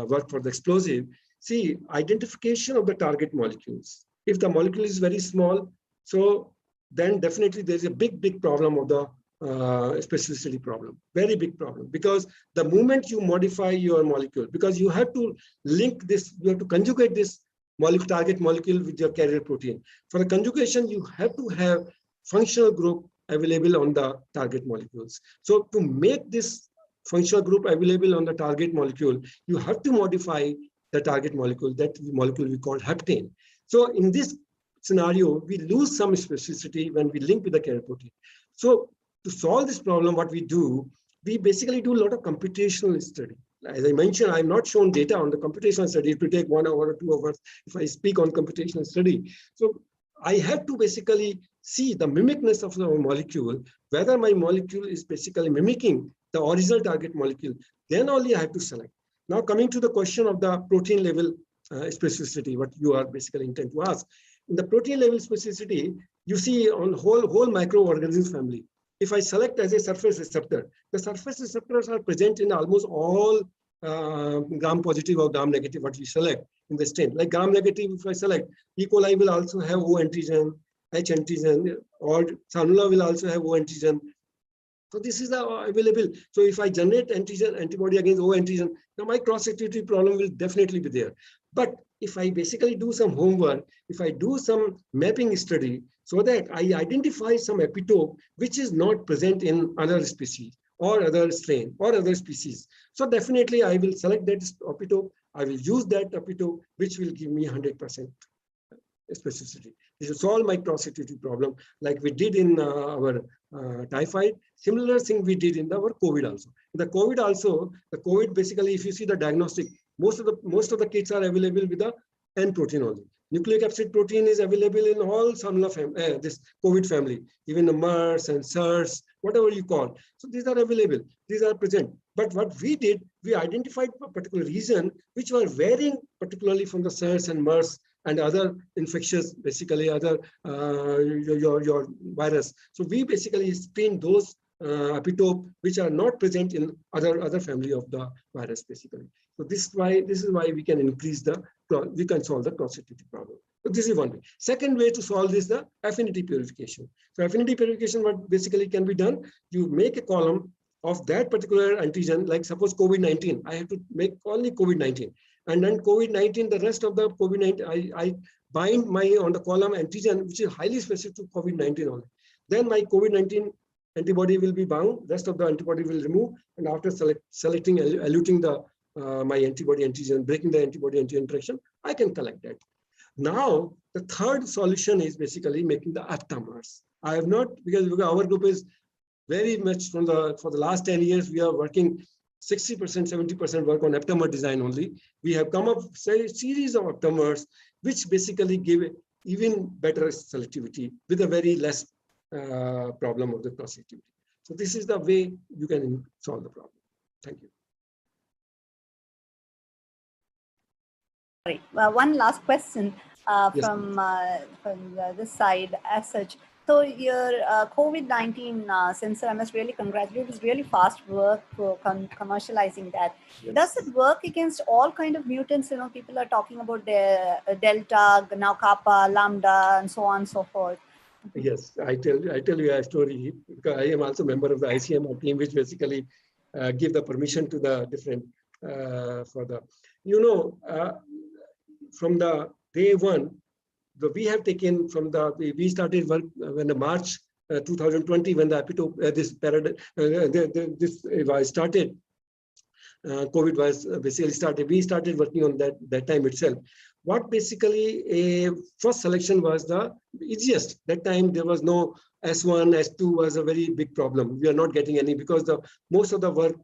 work for the explosive, see, identification of the target molecules. If the molecule is very small, so then definitely there's a big problem of the specificity problem, very big problem, because the moment you modify your molecule, because you have to link this, you have to conjugate this molecule, target molecule with your carrier protein. For the conjugation, you have to have functional group available on the target molecules. So to make this functional group available on the target molecule, you have to modify the target molecule, that molecule we call heptane. So in this scenario, we lose some specificity when we link with the carrier protein. So to solve this problem, what we do, we basically do a lot of computational study. As I mentioned, I'm not shown data on the computational study. It will take 1 hour or 2 hours if I speak on computational study. So I have to basically see the mimicness of the molecule, whether my molecule is basically mimicking the original target molecule. Then only I have to select. Now coming to the question of the protein level specificity, what you are basically intent to ask. In the protein level specificity, you see on whole microorganisms family. If I select as a surface receptor, the surface receptors are present in almost all gram positive or gram negative what we select in the stain. Like gram negative, if I select, E. coli will also have O antigen, H antigen, or Salmonella will also have O antigen. So this is available. So if I generate antibody against O antigen, now my cross-activity problem will definitely be there. But if I basically do some homework, if I do some mapping study, so that I identify some epitope which is not present in other species or other strain or other species. So definitely I will select that epitope. I will use that epitope, which will give me 100% specificity. This will solve my cross-activity problem, like we did in our typhoid. Similar thing we did in our COVID also. In the COVID also, the COVID basically, if you see the diagnostic, most of the kits are available with the N protein only. Nucleic acid protein is available in all Salmonella this COVID family, even the MERS and SARS, whatever you call. So these are available, these are present. But what we did, we identified a particular region which were varying particularly from the SARS and MERS and other infectious, basically other your virus. So we basically screen those epitope which are not present in other family of the virus basically. So this is why we can increase we can solve the cross-activity problem. So this is one way. Second way to solve this, the affinity purification. So affinity purification, what basically can be done, you make a column of that particular antigen, like suppose COVID-19, I have to make only COVID-19. And then COVID-19, the rest of the COVID-19, I bind on the column antigen, which is highly specific to COVID-19 only. Then my COVID-19 antibody will be bound, rest of the antibody will remove, and after selecting, eluting the my antibody antigen, breaking the antibody antigen interaction, I can collect that. Now, the third solution is basically making the aptamers. I have not, because our group is very much for the last 10 years, we are working 60%, 70% work on aptamer design only. We have come up with a series of aptamers, which basically give even better selectivity with a very less problem of the cross-activity. So this is the way you can solve the problem. Thank you. Sorry, one last question Yes, from this side as such. So your COVID-19 sensor, I must really congratulate. It's really fast work for commercializing that. yes. Does it work against all kind of mutants? You know, people are talking about the Delta, now Kappa, Lambda, and so on and so forth. Yes, I tell you a story, because I am also a member of the ICMR team, which basically give the permission to the different for the, from the day one, we have taken from we started work when the March 2020, when the epitope, this paradigm, this was started, COVID was basically started. We started working on that time itself. What basically a first selection was the easiest. That time there was no S1, S2 was a very big problem. We are not getting any, because most of the work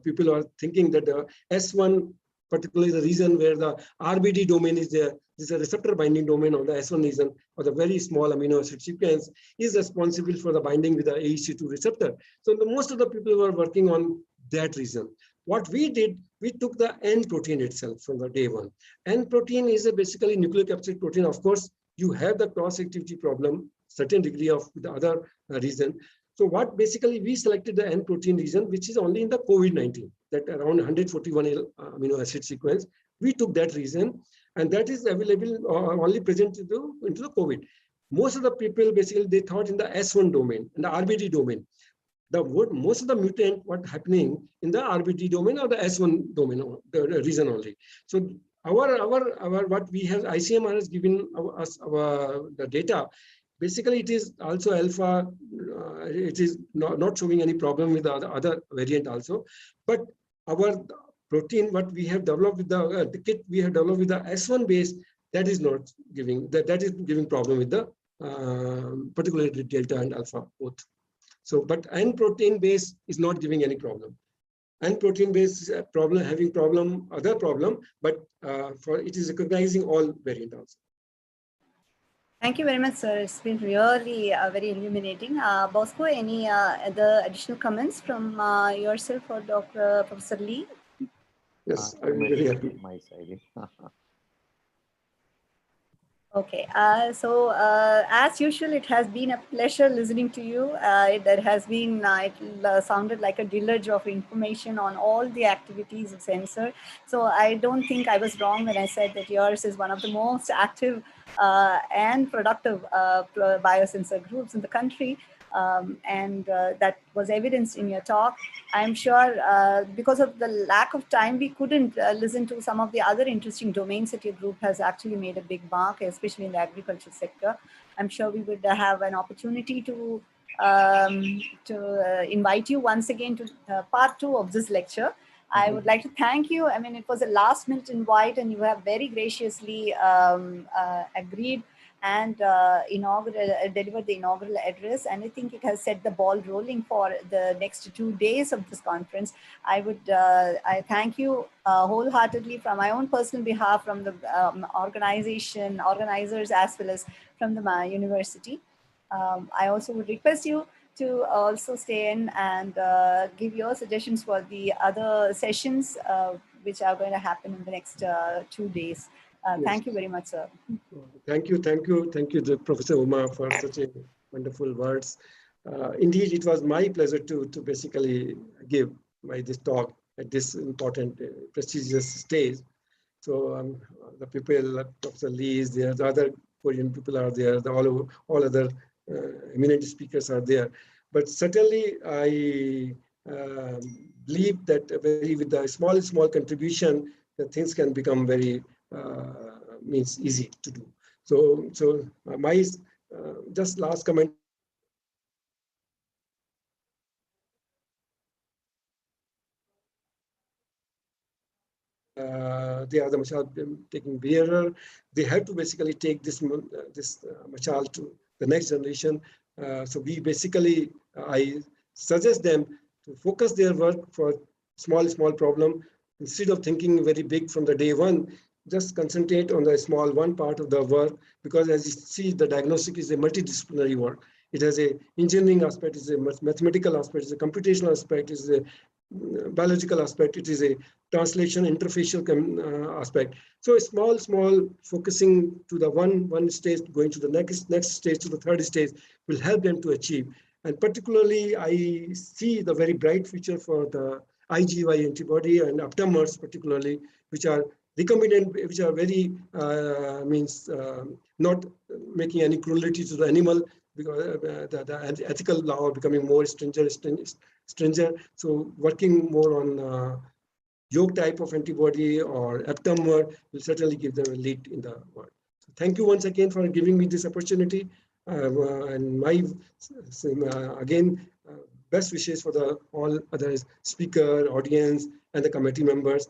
people are thinking that the S1, particularly the region where the RBD domain is there, this is a receptor binding domain of the S1 region, or the very small amino acid sequence, is responsible for the binding with the AEC2 receptor. So most of the people were working on that region. What we did, we took the N protein itself from the day one. N protein is a basically nucleic acid protein. Of course, you have the cross-activity problem, certain degree of the other region. So what basically we selected the N protein region, which is only in the COVID-19, that around 141 amino acid sequence. We took that region, and that is available only present into the COVID. Most of the people basically, they thought in the S1 domain, in the RBD domain. Most of the mutant, what happening in the RBD domain or the S1 domain, the region only. So our what we have, ICMR has given us the data. Basically, it is also alpha. It is not showing any problem with the other variant also. But our protein, what we have developed with the kit we have developed with the S1 base, that is not giving that is giving problem with the particularly delta and alpha both. So, but N protein base is not giving any problem. N protein base problem having other problem, but for it is recognizing all variant also. Thank you very much, sir. It's been really very illuminating. Bosco, any other additional comments from yourself or Dr. Professor Lee? Yes, I'm very happy. My side. Okay, so as usual, it has been a pleasure listening to you. There has been, it sounded like a deluge of information on all the activities of Sensor. So I don't think I was wrong when I said that yours is one of the most active and productive biosensor groups in the country. And that was evidenced in your talk. I'm sure because of the lack of time, we couldn't listen to some of the other interesting domains that your group has actually made a big mark, especially in the agriculture sector. I'm sure we would have an opportunity to invite you once again to part 2 of this lecture. I would like to thank you. I mean, it was a last minute invite and you have very graciously agreed and delivered the inaugural address. And I think it has set the ball rolling for the next 2 days of this conference. I thank you wholeheartedly from my own personal behalf, from the organizers, as well as from the university. I also would request you to also stay in and give your suggestions for the other sessions which are going to happen in the next 2 days. Yes. Thank you very much, sir. Thank you, Professor Uma, for such a wonderful words. Indeed, it was my pleasure to basically give this talk at this important, prestigious stage. So the people, Professor Lee is there, the other Korean people are there, all other eminent speakers are there. But certainly, I believe that with the small contribution, things can become very easy to do. So my just last comment. They are the machal taking bearer. They have to basically take this machal to the next generation. So we basically, I suggest them to focus their work for small problem. Instead of thinking very big from the day one, just concentrate on the small one part of the work, because as you see, the diagnostic is a multidisciplinary work. It has a engineering aspect, it's a mathematical aspect, it's a computational aspect, it's a biological aspect, it is a translation interfacial aspect. So a small focusing to the one stage, going to the next stage, to the third stage, will help them to achieve. And particularly, I see the very bright future for the IgY antibody and aptamers, particularly, which are recombinant, which are very not making any cruelty to the animal, because the ethical law are becoming more stringent. So working more on yolk type of antibody or aptamer will certainly give them a lead in the world. So thank you once again for giving me this opportunity. And my again, best wishes for all other speaker, audience, and the committee members.